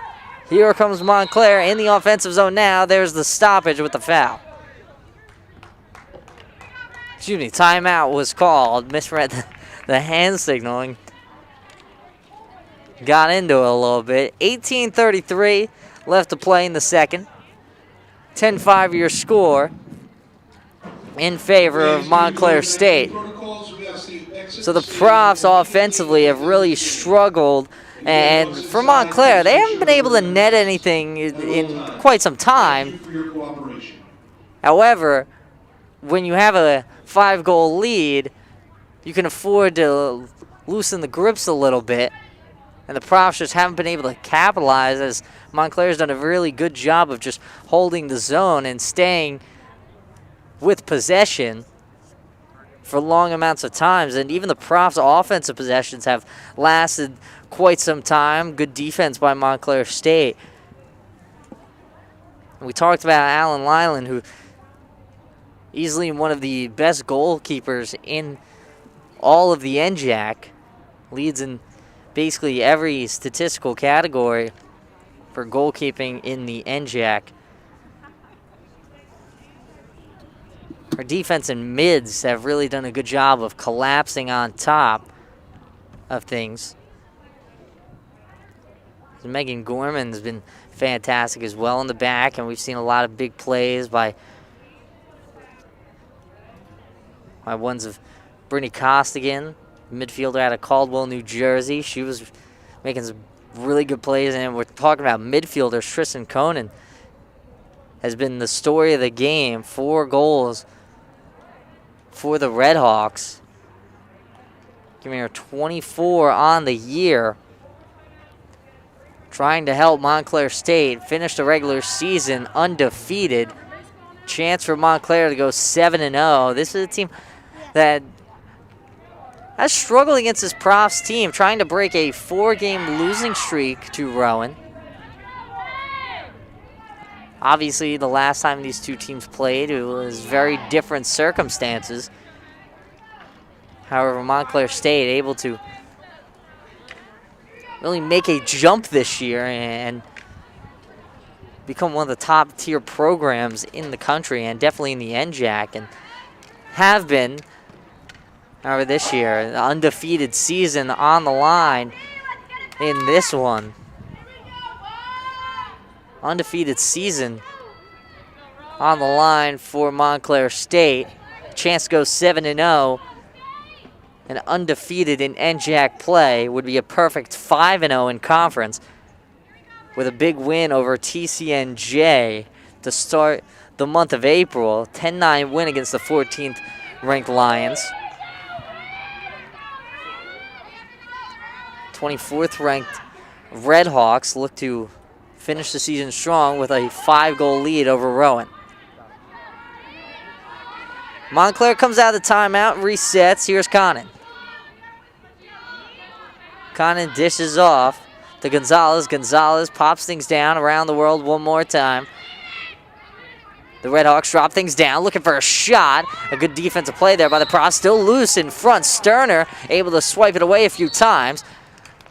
Here comes Montclair in the offensive zone now. There's the stoppage with the foul. Excuse me, timeout was called. Misread the hand signaling. Got into it a little bit. 18:33 left to play in the second. 10-5 your score in favor of Montclair State. So the Profs offensively have really struggled. And for Montclair, they haven't been able to net anything in quite some time. However, when you have a 5-goal lead, you can afford to loosen the grips a little bit. And the Profs just haven't been able to capitalize, as Montclair's done a really good job of just holding the zone and staying with possession for long amounts of times, and even the Profs' offensive possessions have lasted quite some time. Good defense by Montclair State. We talked about Alan Lyland, who easily one of the best goalkeepers in all of the NJAC, leads in basically every statistical category for goalkeeping in the NJAC. Our defense and mids have really done a good job of collapsing on top of things. Megan Gorman's been fantastic as well in the back, and we've seen a lot of big plays by ones of Brittany Costigan, midfielder out of Caldwell, New Jersey. She was making some really good plays, and we're talking about midfielders. Tristan Conan has been the story of the game. 4 goals for the Red Hawks, giving her 24 on the year. Trying to help Montclair State finish the regular season undefeated. Chance for Montclair to go 7-0. This is a team that has struggled against this Profs team, trying to break a 4-game losing streak to Rowan. Obviously, the last time these two teams played, it was very different circumstances. However, Montclair State able to really make a jump this year and become one of the top tier programs in the country, and definitely in the NJAC, and have been. However, this year, an undefeated season on the line in this one. Undefeated season on the line for Montclair State. Chance to go 7-0. And undefeated in NJAC play would be a perfect 5-0 in conference, with a big win over TCNJ to start the month of April. 10-9 win against the 14th ranked Lions. 24th ranked Red Hawks look to finish the season strong with a 5-goal lead over Rowan. Montclair comes out of the timeout, resets. Here's Conan. Conan dishes off to Gonzalez. Gonzalez pops things down around the world one more time. The Red Hawks drop things down, looking for a shot. A good defensive play there by the Profs. Still loose in front. Sterner able to swipe it away a few times.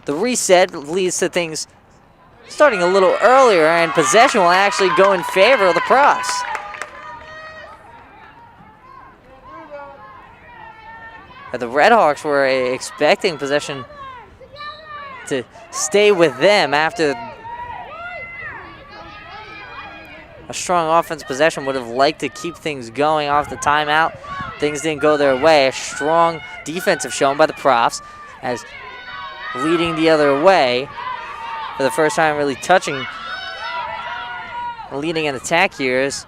The reset leads to things starting a little earlier, and possession will actually go in favor of the Profs. The Red Hawks were expecting possession to stay with them after a strong offense possession. Would have liked to keep things going off the timeout. Things didn't go their way. A strong defensive shown by the Profs, as leading the other way for the first time, really touching, leading an attack here is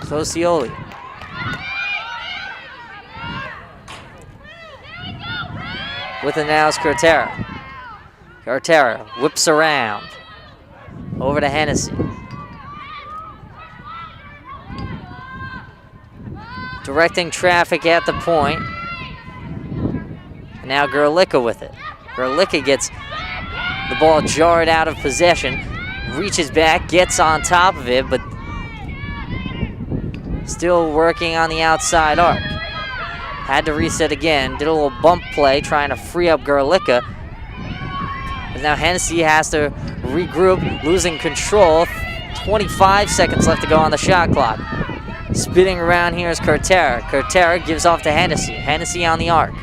Socioli. With it now is Cartera. Cartera whips around. Over to Hennessy. Directing traffic at the point. And now Gerlicka with it. Gerlicka gets the ball jarred out of possession. Reaches back, gets on top of it, but still working on the outside arc. Had to reset again. Did a little bump play trying to free up Gerlicka. And now Hennessy has to regroup, losing control. 25 seconds left to go on the shot clock. Spinning around here is Cartera. Cartera gives off to Hennessy. Hennessy on the arc.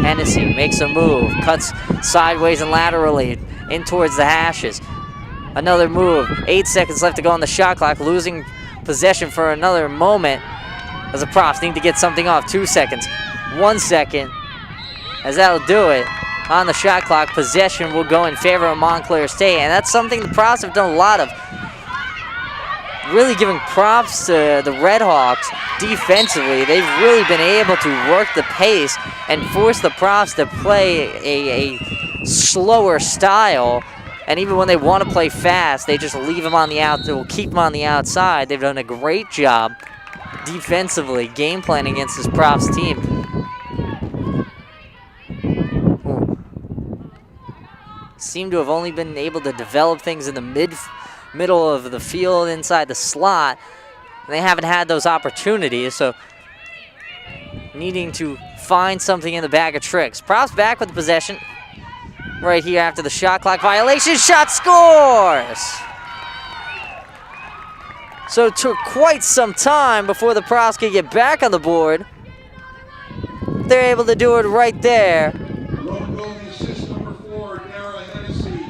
Hennessy makes a move, cuts sideways and laterally in towards the hashes. Another move. 8 seconds left to go on the shot clock, losing possession for another moment as the Profs need to get something off. 2 seconds, 1 second, as that'll do it. On the shot clock, possession will go in favor of Montclair State, and that's something the Profs have done a lot of. Really giving props to the Red Hawks defensively. They've really been able to work the pace and force the Profs to play a slower style And even when they want to play fast, they just leave them on the out. They will keep them on the outside. They've done a great job defensively, game planning against this Profs team. Seem to have only been able to develop things in the middle of the field inside the slot. They haven't had those opportunities, so needing to find something in the bag of tricks. Profs back with the possession. Right here after the shot clock violation, shot scores! So it took quite some time before the Profs could get back on the board. They're able to do it right there. Rowan goal assist number 4, Dara Hennessy.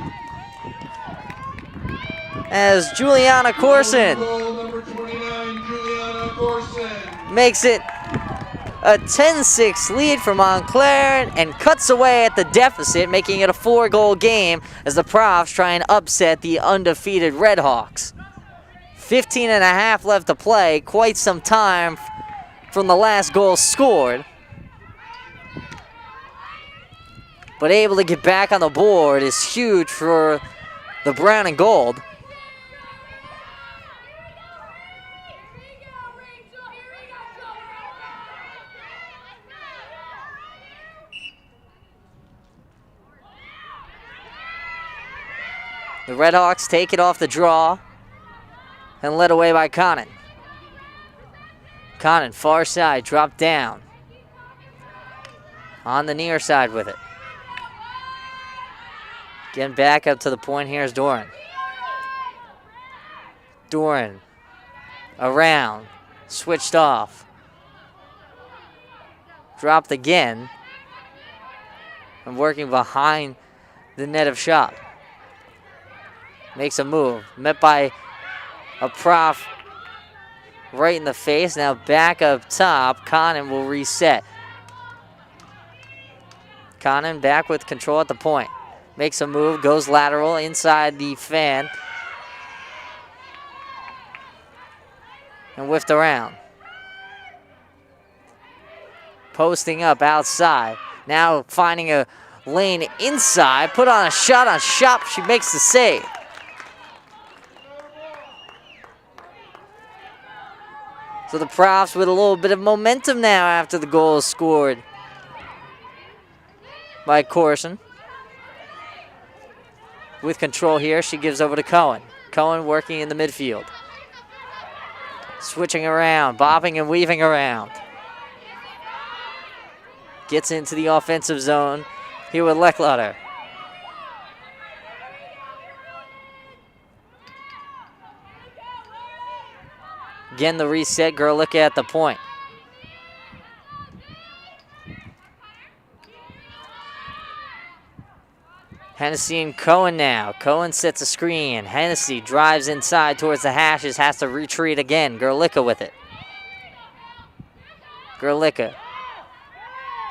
As Juliana Corson Goal number 29, Juliana Corson. makes it a 10-6 lead for Montclair and cuts away at the deficit, making it a 4-goal game as the Profs try and upset the undefeated Redhawks. 15 and a half left to play, quite some time from the last goal scored. But able to get back on the board is huge for the brown and gold. The Redhawks take it off the draw and led away by Conan. Conan, far side, dropped down. On the near side with it. Getting back up to the point, here's Doran. Doran, around, switched off. Dropped again. And working behind the net of shot. Makes a move, met by a Prof right in the face. Now back up top, Conan will reset. Conan back with control at the point. Makes a move, goes lateral inside the fan. And whiffed around. Posting up outside. Now finding a lane inside, put on a shot on Shop, she makes the save. So the Profs with a little bit of momentum now after the goal is scored by Corson. With control here, she gives over to Cohen. Cohen working in the midfield. Switching around, bobbing and weaving around. Gets into the offensive zone here with Lecklauder. Again, the reset, Gerlicka at the point. Hennessy and Cohen now. Cohen sets a screen. Hennessy drives inside towards the hashes, has to retreat again. Gerlicka with it. Gerlicka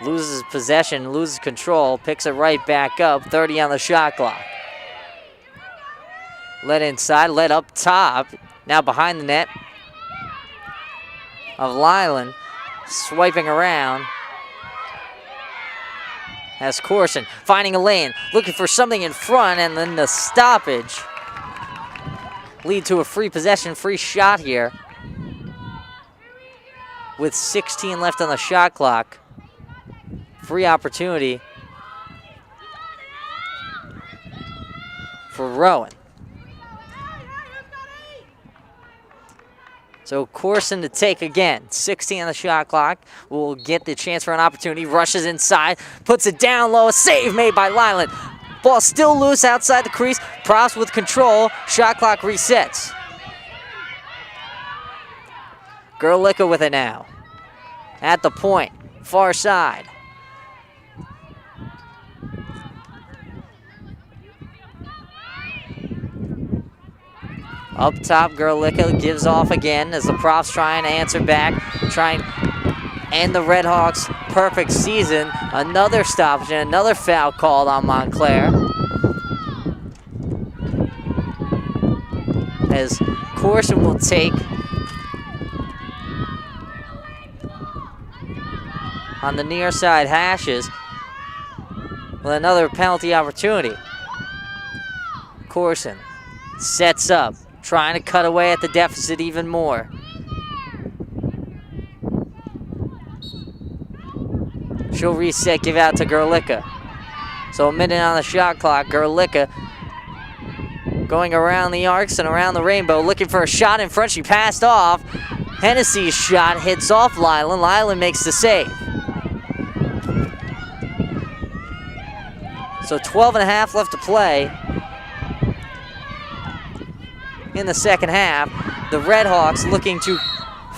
loses possession, loses control, picks it right back up. 30 on the shot clock. Led inside, led up top. Now behind the net of Lyland, swiping around. As Corson finding a lane, looking for something in front, and then the stoppage lead to a free possession, free shot here. With 16 left on the shot clock. Free opportunity for Rowan. So Corson to take again. 16 on the shot clock. Will get the chance for an opportunity. Rushes inside. Puts it down low. A save made by Lyland. Ball still loose outside the crease. Profs with control. Shot clock resets. Gerlicka with it now. At the point. Far side. Up top, Gerlicka gives off again as the Profs trying to answer back, try and end the Redhawks' perfect season. Another stoppage and another foul called on Montclair. As Corson will take on the near side hashes with another penalty opportunity. Corson sets up, trying to cut away at the deficit even more. She'll reset, give out to Gerlicka. So a minute on the shot clock. Gerlicka going around the arcs and around the rainbow, looking for a shot in front. She passed off. Hennessy's shot hits off Lylan. Lylan makes the save. So 12.5 left to play in the second half. The Redhawks looking to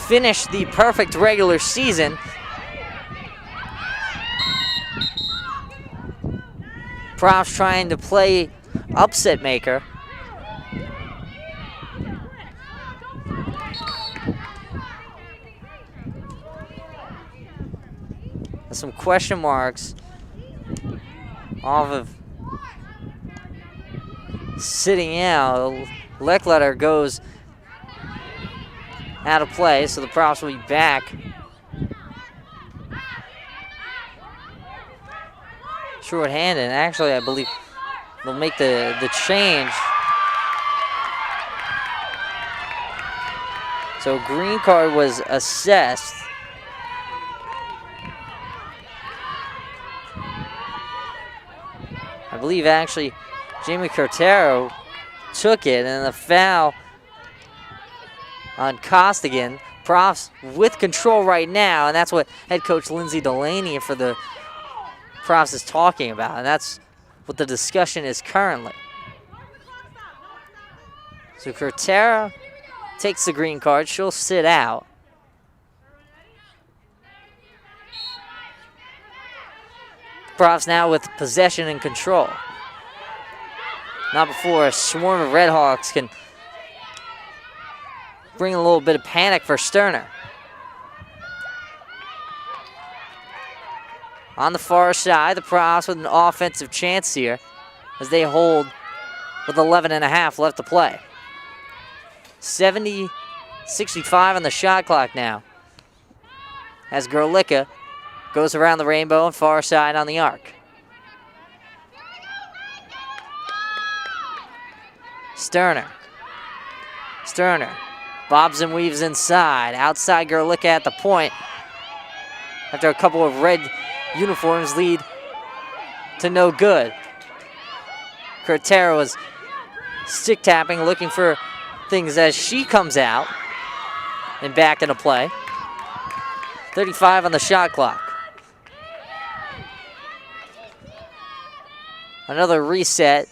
finish the perfect regular season. Profs trying to play upset maker. Some question marks off of sitting out. Leckletter goes out of play, so the Profs will be back. Short-handed. Actually, I believe they'll make the change. So green card was assessed. I believe actually Jamie Cortero took it, and the foul on Costigan. Profs with control right now, and that's what head coach Lindsay Delaney for the Profs is talking about, and that's what the discussion is currently. So Cortero takes the green card. She'll sit out. Profs now with possession and control. Not before a swarm of Redhawks can bring a little bit of panic for Sterner. On the far side, the Profs with an offensive chance here as they hold with 11.5 left to play. 70-65 on the shot clock now as Gerlicka goes around the rainbow and far side on the arc. Sterner bobs and weaves inside. Outside Gerlicka at the point. After a couple of red uniforms lead to no good. Cortero was stick tapping, looking for things as she comes out and back into play. 35 on the shot clock. Another reset.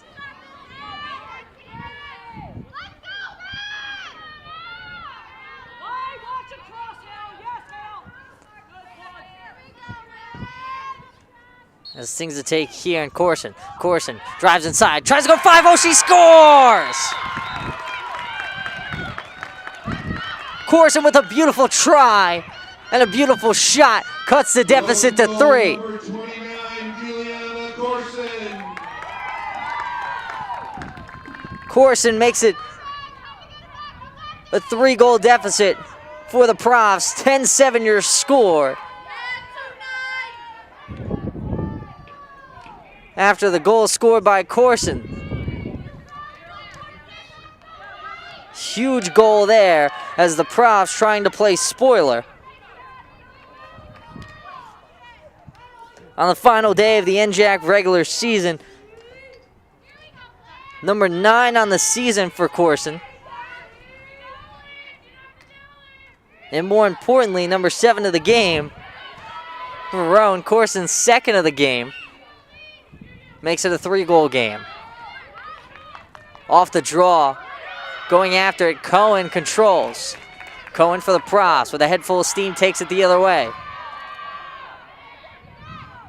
As things to take here in Corson. Corson drives inside, tries to go 5-0, she scores! Corson with a beautiful try and a beautiful shot cuts the deficit to 3. Number 29, Juliana Corson. Corson makes it a 3-goal deficit for the Profs. 10-7 your score. After the goal scored by Corson. Huge goal there as the Profs trying to play spoiler. On the final day of the NJAC regular season, number 9 on the season for Corson. And more importantly, number 7 of the game for Rowan. Corson's 2nd of the game. Makes it a 3-goal game. Off the draw, going after it, Cohen controls. Cohen for the Profs with a head full of steam, takes it the other way.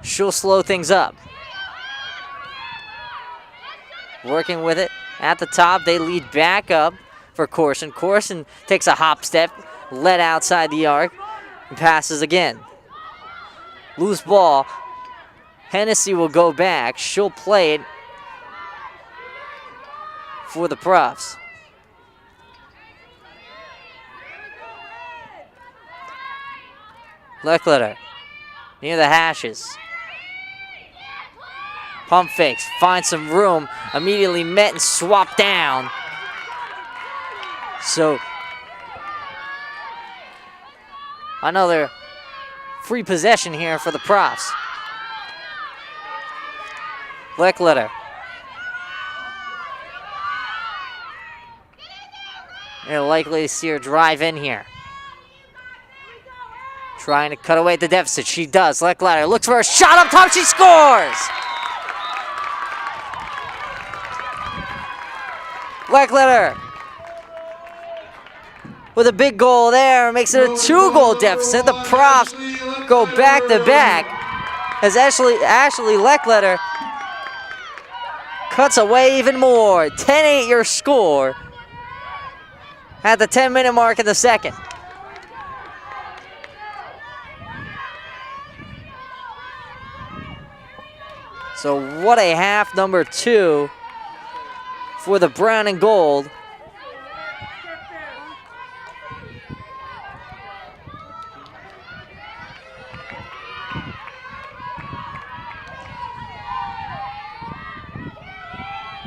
She'll slow things up. Working with it at the top, they lead back up for Corson. Corson takes a hop step, led outside the arc, and passes again. Loose ball. Hennessy will go back. She'll play it for the Profs. Leckletter near the hashes. Pump fakes, finds some room, immediately met and swapped down. So another free possession here for the Profs. Leckletter. They're likely to see her drive in here. Trying to cut away at the deficit. She does. Leckletter looks for a shot up top. She scores! Leckletter with a big goal there. Makes it a 2-goal deficit. The Profs go back to back as Ashley Leckletter cuts away even more. 10-8 your score at the 10-minute mark in the second. So what a half number 2 for the brown and gold.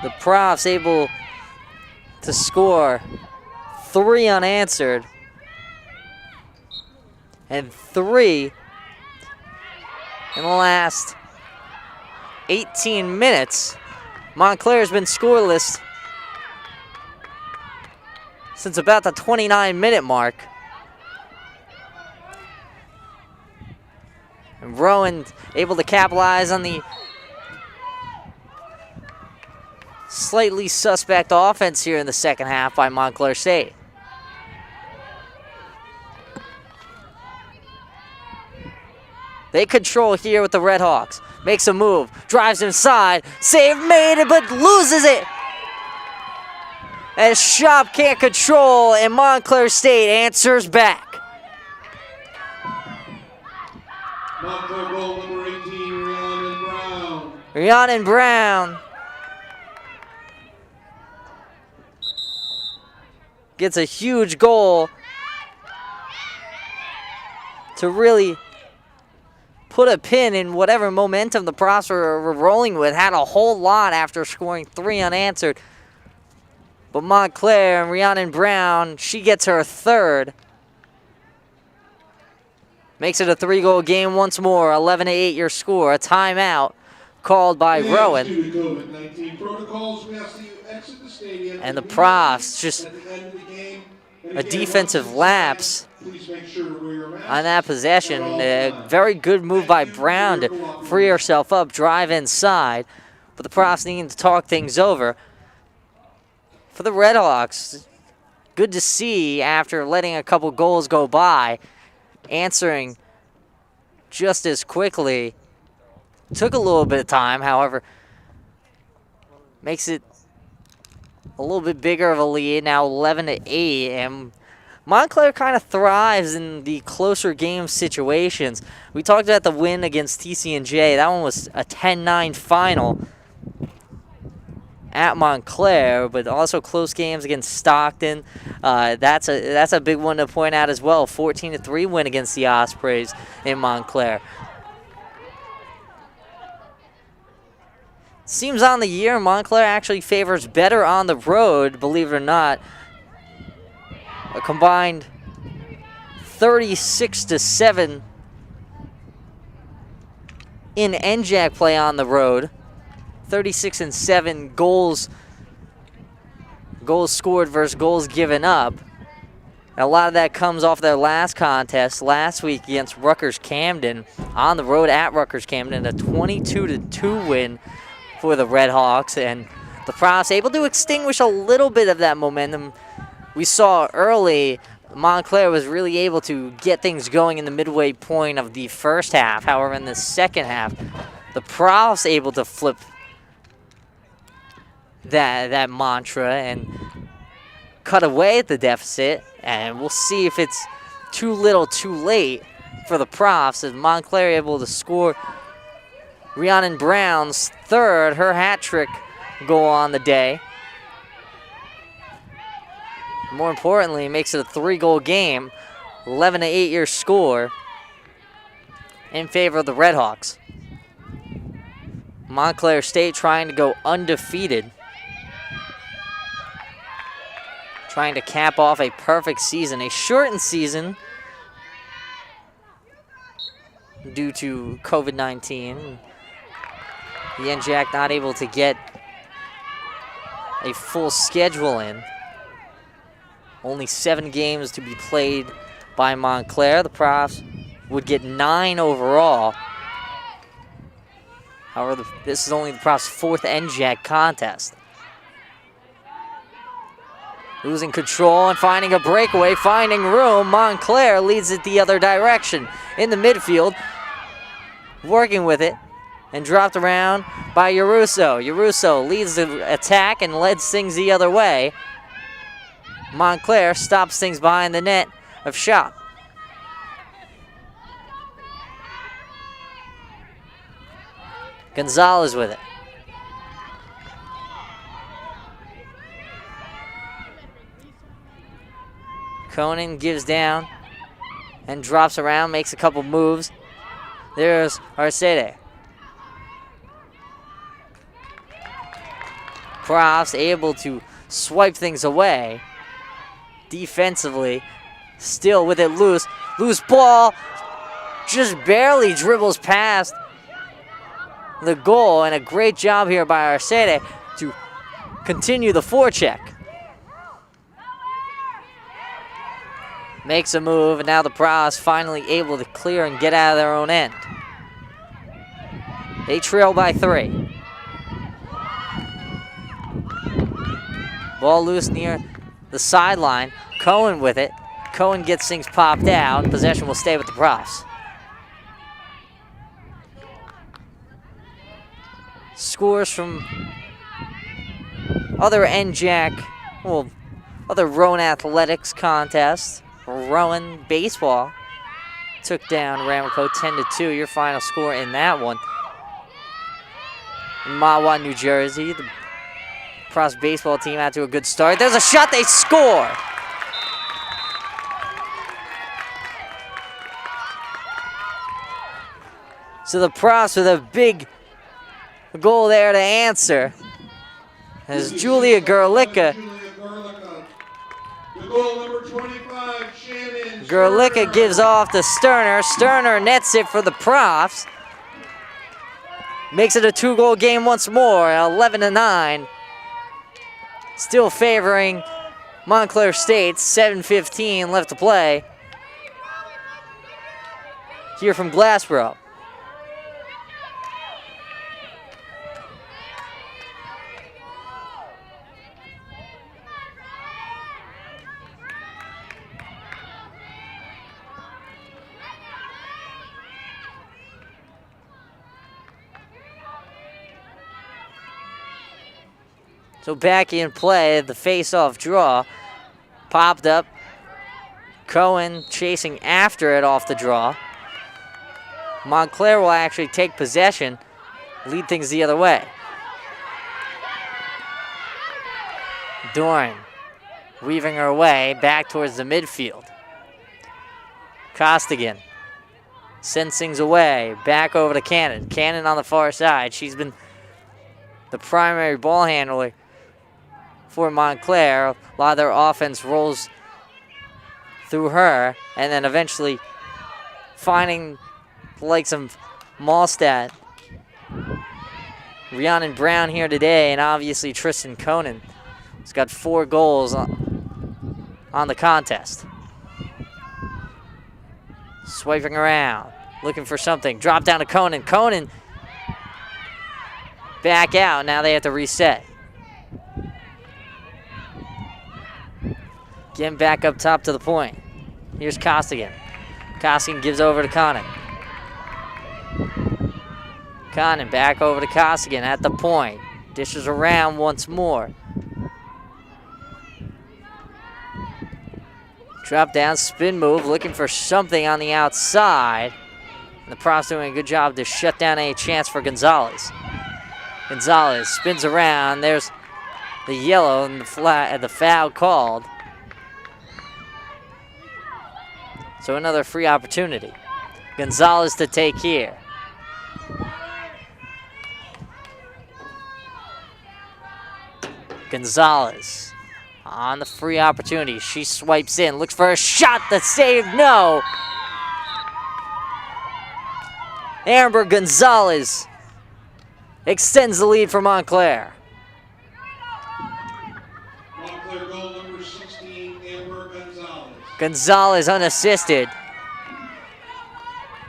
The Profs able to score 3 unanswered and 3 in the last 18 minutes. Montclair has been scoreless since about the 29-minute mark. And Rowan able to capitalize on the slightly suspect offense here in the second half by Montclair State. They control here with the Red Hawks. Makes a move, drives inside, save made, but loses it. As Shop can't control, and Montclair State answers back. Montclair goal number 18, Rhiannon Brown. Rhiannon Brown gets a huge goal to really put a pin in whatever momentum the Profs were rolling with. Had a whole lot after scoring 3 unanswered. But Montclair and Rhiannon Brown, she gets her 3rd. Makes it a 3-goal game once more. 11-8 your score. A timeout called by Rowan. Due to COVID-19 protocols, we ask that you exit the stadium. And the Profs just At the end of the game, a defensive lapse please make sure to wear your mask. on that possession. A very good move by Brown to free herself up, drive inside. But the Profs needing to talk things over. For the Red Hawks, good to see after letting a couple goals go by, answering just as quickly. Took a little bit of time, however, makes it a little bit bigger of a lead, now 11-8, and Montclair kind of thrives in the closer game situations. We talked about the win against TC&J. That one was a 10-9 final at Montclair, but also close games against Stockton. That's a big one to point out as well. 14-3 win against the Ospreys in Montclair. Seems on the year, Montclair actually favors better on the road, believe it or not. A combined 36-7 in NJAC play on the road. 36-7 goals scored versus goals given up. And a lot of that comes off their last contest last week against Rutgers Camden on the road at Rutgers Camden, a 22-2 win for the Red Hawks, and the Profs able to extinguish a little bit of that momentum we saw early. Montclair was really able to get things going in the midway point of the first half. However, in the second half, the Profs able to flip that mantra and cut away at the deficit, and we'll see if it's too little too late for the Profs as Montclair able to score Rhiannon Brown's 3rd, her hat trick goal on the day. More importantly, makes it a 3-goal game, 11-8 your score in favor of the Red Hawks. Montclair State trying to go undefeated. Trying to cap off a perfect season, a shortened season due to COVID-19. The NJAC not able to get a full schedule in. Only 7 games to be played by Montclair. The Profs would get 9 overall. However, this is only the Profs' 4th NJAC contest. Losing control and finding a breakaway, finding room. Montclair leads it the other direction in the midfield. Working with it and dropped around by Yaruso. Yaruso leads the attack and leads things the other way. Montclair stops things behind the net of Shop. Gonzalez with it. Conan gives down and drops around, makes a couple moves. There's Arcede. Profs able to swipe things away. Defensively, still with it loose. Loose ball, just barely dribbles past the goal, and a great job here by Arcede to continue the forecheck. Makes a move, and now the Profs finally able to clear and get out of their own end. They trail by 3. Ball loose near the sideline. Cohen with it. Cohen gets things popped out. Possession will stay with the Profs. Scores from other NJAC, well, other Rowan Athletics contests. Rowan Baseball took down Ramapo 10-2. Your final score in that one. In Mahwah, New Jersey, the Profs baseball team out to a good start. There's a shot, they score! So the Profs with a big goal there to answer. As Julia Gerlicka. Goal number 25, Shannon Gerlicka gives off to Sterner. Sterner nets it for the Profs. Makes it a 2-goal game once more, 11-9. Still favoring Montclair State, 7:15 left to play. Here from Glassboro. So back in play, the face-off draw. Popped up. Cohen chasing after it off the draw. Montclair will actually take possession, lead things the other way. Doran weaving her way back towards the midfield. Costigan sends things away, back over to Cannon. Cannon on the far side. She's been the primary ball handler for Montclair. A lot of their offense rolls through her, and then eventually finding the likes of Malstadt, Rhiannon Brown here today, and obviously Tristan Conan. He's got 4 goals on the contest. Swiping around, looking for something. Drop down to Conan. Conan back out. Now they have to reset. Getting back up top to the point. Here's Costigan. Costigan gives over to Conan. Conan back over to Costigan at the point. Dishes around once more. Drop down, spin move, looking for something on the outside. And the Profs doing a good job to shut down any chance for Gonzalez. Gonzalez spins around. There's the yellow and the foul called. So another free opportunity. Gonzalez to take here. Gonzalez on the free opportunity. She swipes in, looks for a shot, the save, no. Amber Gonzalez extends the lead for Montclair. Montclair goal number 16, Amber Gonzalez. Gonzalez unassisted.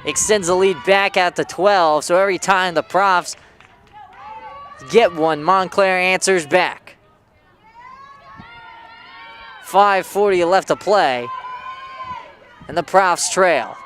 Extends the lead back out to 12, so every time the Profs get one, Montclair answers back. 5:40 left to play, and the Profs trail.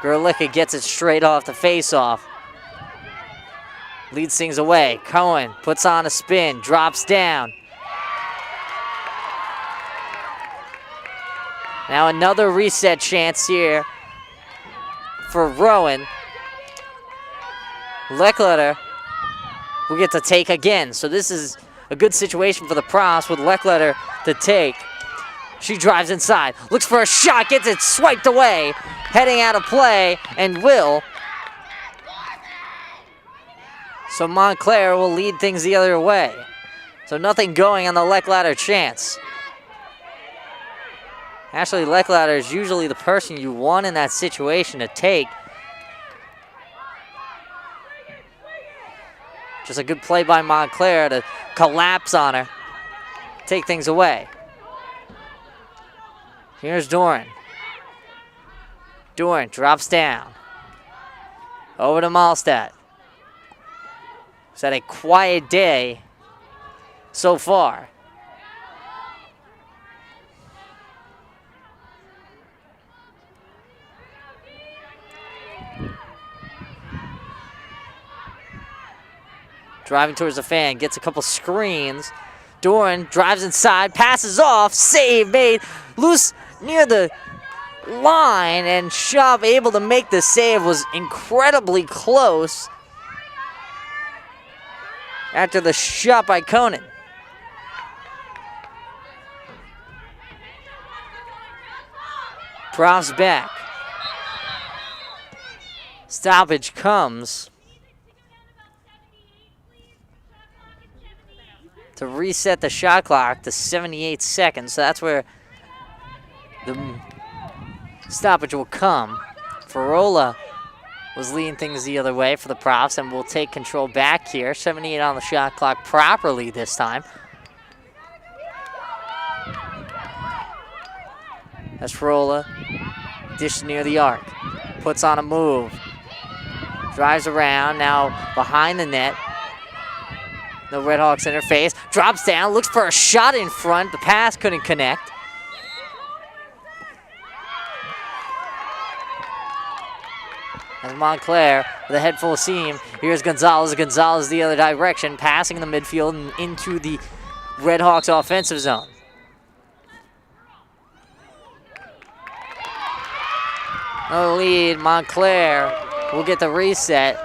Gerlicka gets it straight off the face-off. Leads things away. Cohen puts on a spin, drops down. Now another reset chance here for Rowan. Leckletter will get to take again. So this is a good situation for the Profs with Leckletter to take. She drives inside, looks for a shot, gets it swiped away. Heading out of play, and will. So Montclair will lead things the other way. So nothing going on the Leckletter chance. Actually, Leckletter is usually the person you want in that situation to take. Just a good play by Montclair to collapse on her, take things away. Here's Doran. Doran drops down. Over to Malstadt. It's had a quiet day so far. Driving towards the fan, gets a couple screens. Doran drives inside, passes off, save made, loose near the line, and Schaub able to make the save. Was incredibly close after the shot by Conan. Profs back. Stoppage comes to reset the shot clock to 78 seconds. So that's where the stoppage will come. Farola was leading things the other way for the Profs and will take control back here. 78 on the shot clock properly this time. That's Farola. Dish near the arc. Puts on a move. Drives around, now behind the net. The Redhawks interface. Drops down, looks for a shot in front. The pass couldn't connect. And Montclair with a head full of steam. Here's Gonzalez. Gonzalez the other direction, passing the midfield and into the Redhawks offensive zone. No lead. Montclair will get the reset.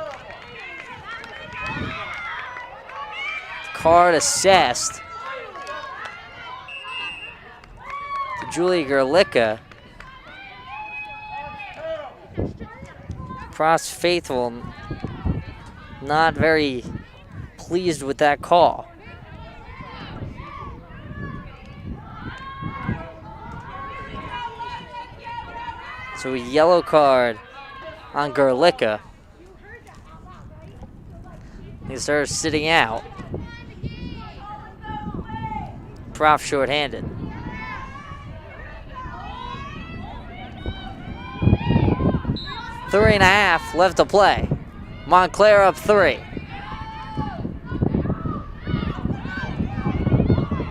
Card assessed to Julie Gerlicka. Profs faithful not very pleased with that call. So a yellow card on Gerlicka. He's her sitting out. Prof short-handed. Three and a half left to play. Montclair up 3.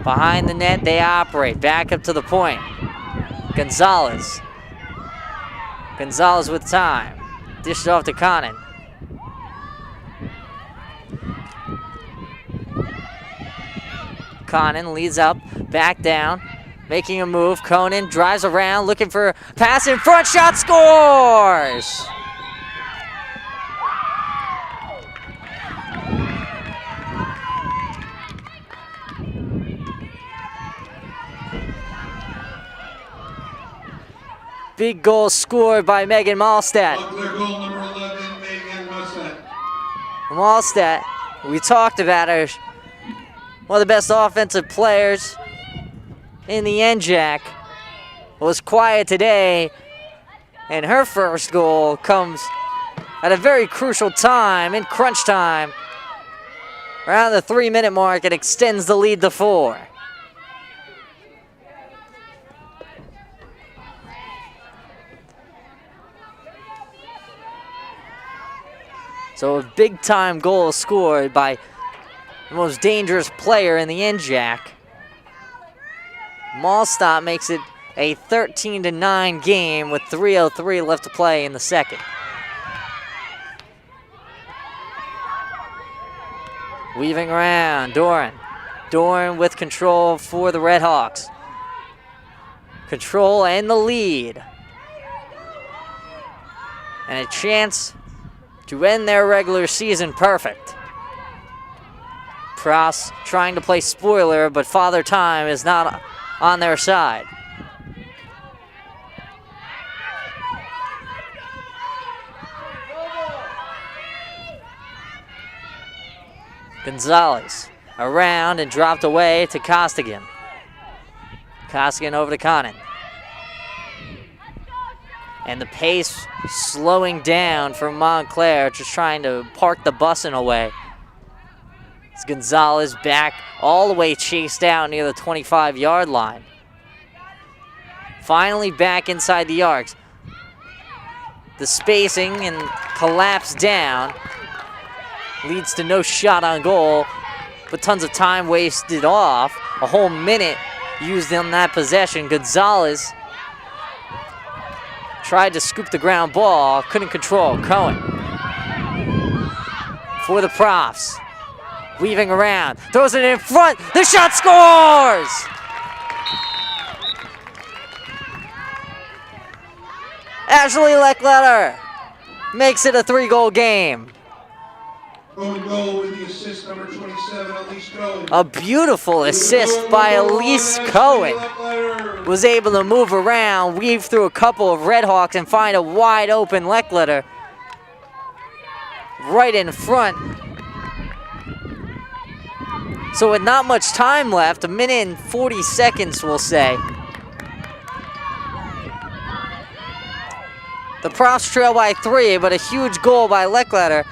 Behind the net, they operate. Back up to the point. Gonzalez. Gonzalez with time. Dished off to Conan. Conan leads up, back down. making a move. Conan drives around, looking for a pass in front. Shot, scores! Big goal scored by Megan Malstadt. Montclair goal number 11, Megan Malstadt. Malstadt, we talked about her, one of the best offensive players in the NJAC, was quiet today, and her first goal comes at a very crucial time, in crunch time, around the 3-minute mark. It extends the lead to 4. So a big-time goal scored by the most dangerous player in the NJAC. Malstadt makes it a 13-9 game with 3:03 left to play in the second. Weaving around, Doran. Doran with control for the Redhawks. Control and the lead. And a chance to end their regular season perfect. Pross trying to play spoiler, but Father Time is not on their side. Gonzalez around and dropped away to Costigan. Costigan over to Conan. And the pace slowing down for Montclair, just trying to park the bus in a way. It's Gonzalez back all the way chased out near the 25-yard line. Finally back inside the arcs. The spacing and collapse down leads to no shot on goal, but tons of time wasted off. A whole minute used in that possession. Gonzalez tried to scoop the ground ball, couldn't control. Cohen for the Profs. Weaving around, throws it in front, the shot, scores! Ashley Leckletter makes it a 3-goal game. Going goal with the assist, number 27, Elise Cohen. A beautiful assist by Elise Cohen. Was able to move around, weave through a couple of Redhawks, and find a wide open Leckletter right in front. So with not much time left, 1 minute and 40 seconds, we'll say, the Profs trail by 3, but a huge goal by Leckletter.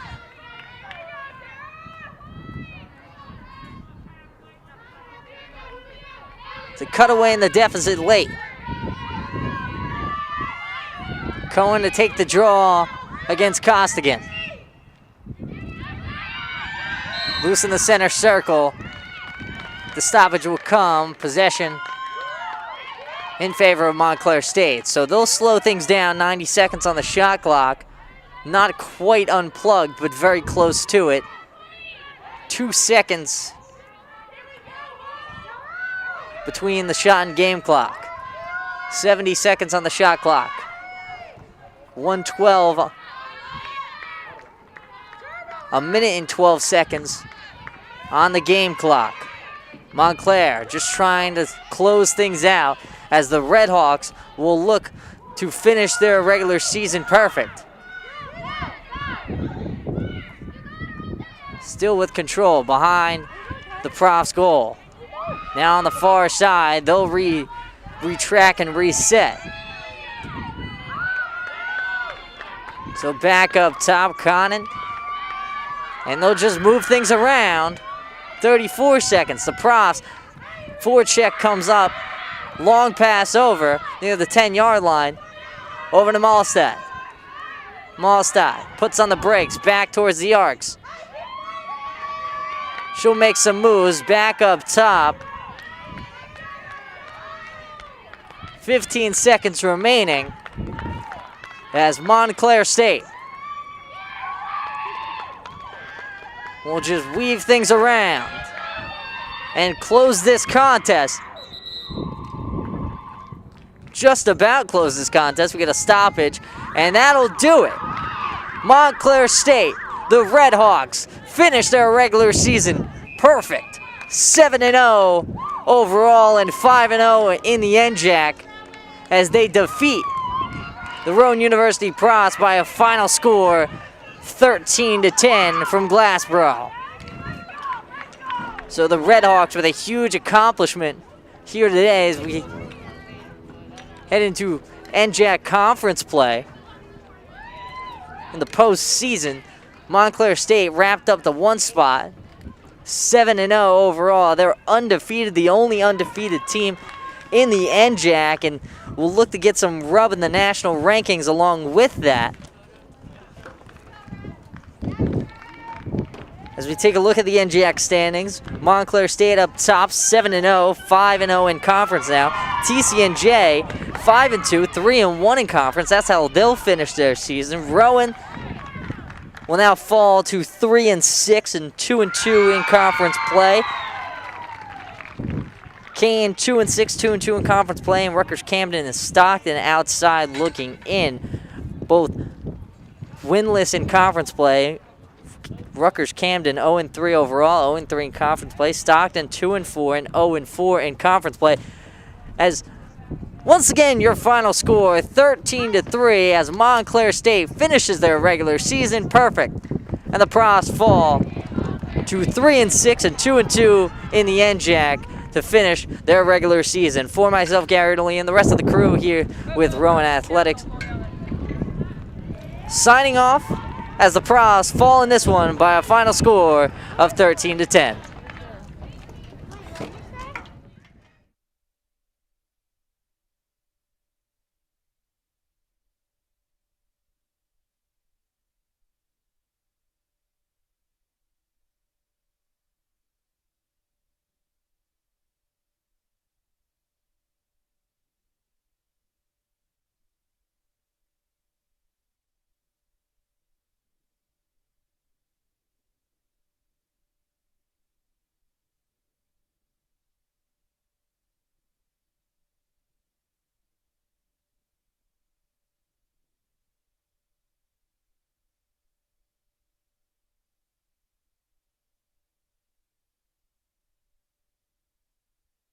To cut away in the deficit late. Cohen to take the draw against Costigan. Loose in the center circle. The stoppage will come. Possession in favor of Montclair State. So they'll slow things down. 90 seconds on the shot clock. Not quite unplugged, but very close to it. 2 seconds between the shot and game clock. 70 seconds on the shot clock. 1:12. 1 minute and 12 seconds on the game clock. Montclair just trying to close things out as the Redhawks will look to finish their regular season perfect. Still with control behind the Profs' goal. Now on the far side, they'll retrack and reset. So back up top, Conan. And they'll just move things around. 34 seconds. The Profs, forecheck comes up. Long pass over near the 10-yard line. Over to Malstadt. Malstadt puts on the brakes, back towards the arcs. She'll make some moves back up top. 15 seconds remaining as Montclair State will just weave things around and close this contest just about close this contest. We get a stoppage, and that'll do it. Montclair State, the Red Hawks, finish their regular season perfect. 7-0 overall and 5-0 in the NJAC as they defeat the Rowan University Profs by a final score 13-10 from Glassboro. So the Red Hawks with a huge accomplishment here today as we head into NJAC conference play. In the postseason, Montclair State wrapped up the 1 spot, 7-0 overall. They're undefeated, the only undefeated team in the NJAC, and will look to get some rub in the national rankings along with that. As we take a look at the NJAC standings, Montclair State up top, 7-0, 5-0 in conference now. TCNJ, 5-2, 3-1 in conference. That's how they'll finish their season. Rowan will now fall to 3-6 and 2-2 in conference play. Kane, 2-6, 2-2 in conference play, and Rutgers Camden and Stockton outside looking in. Both winless in conference play. Rutgers Camden 0-3 overall, 0-3 in conference play. Stockton 2-4 and 0-4 in conference play. As once again, your final score 13-3 as Montclair State finishes their regular season perfect, and the Profs fall to 3-6 and 2-2 in the NJAC to finish their regular season. For myself, Gary Lee, and the rest of the crew here with Rowan Athletics, signing off as the Profs fall in this one by a final score of 13-10.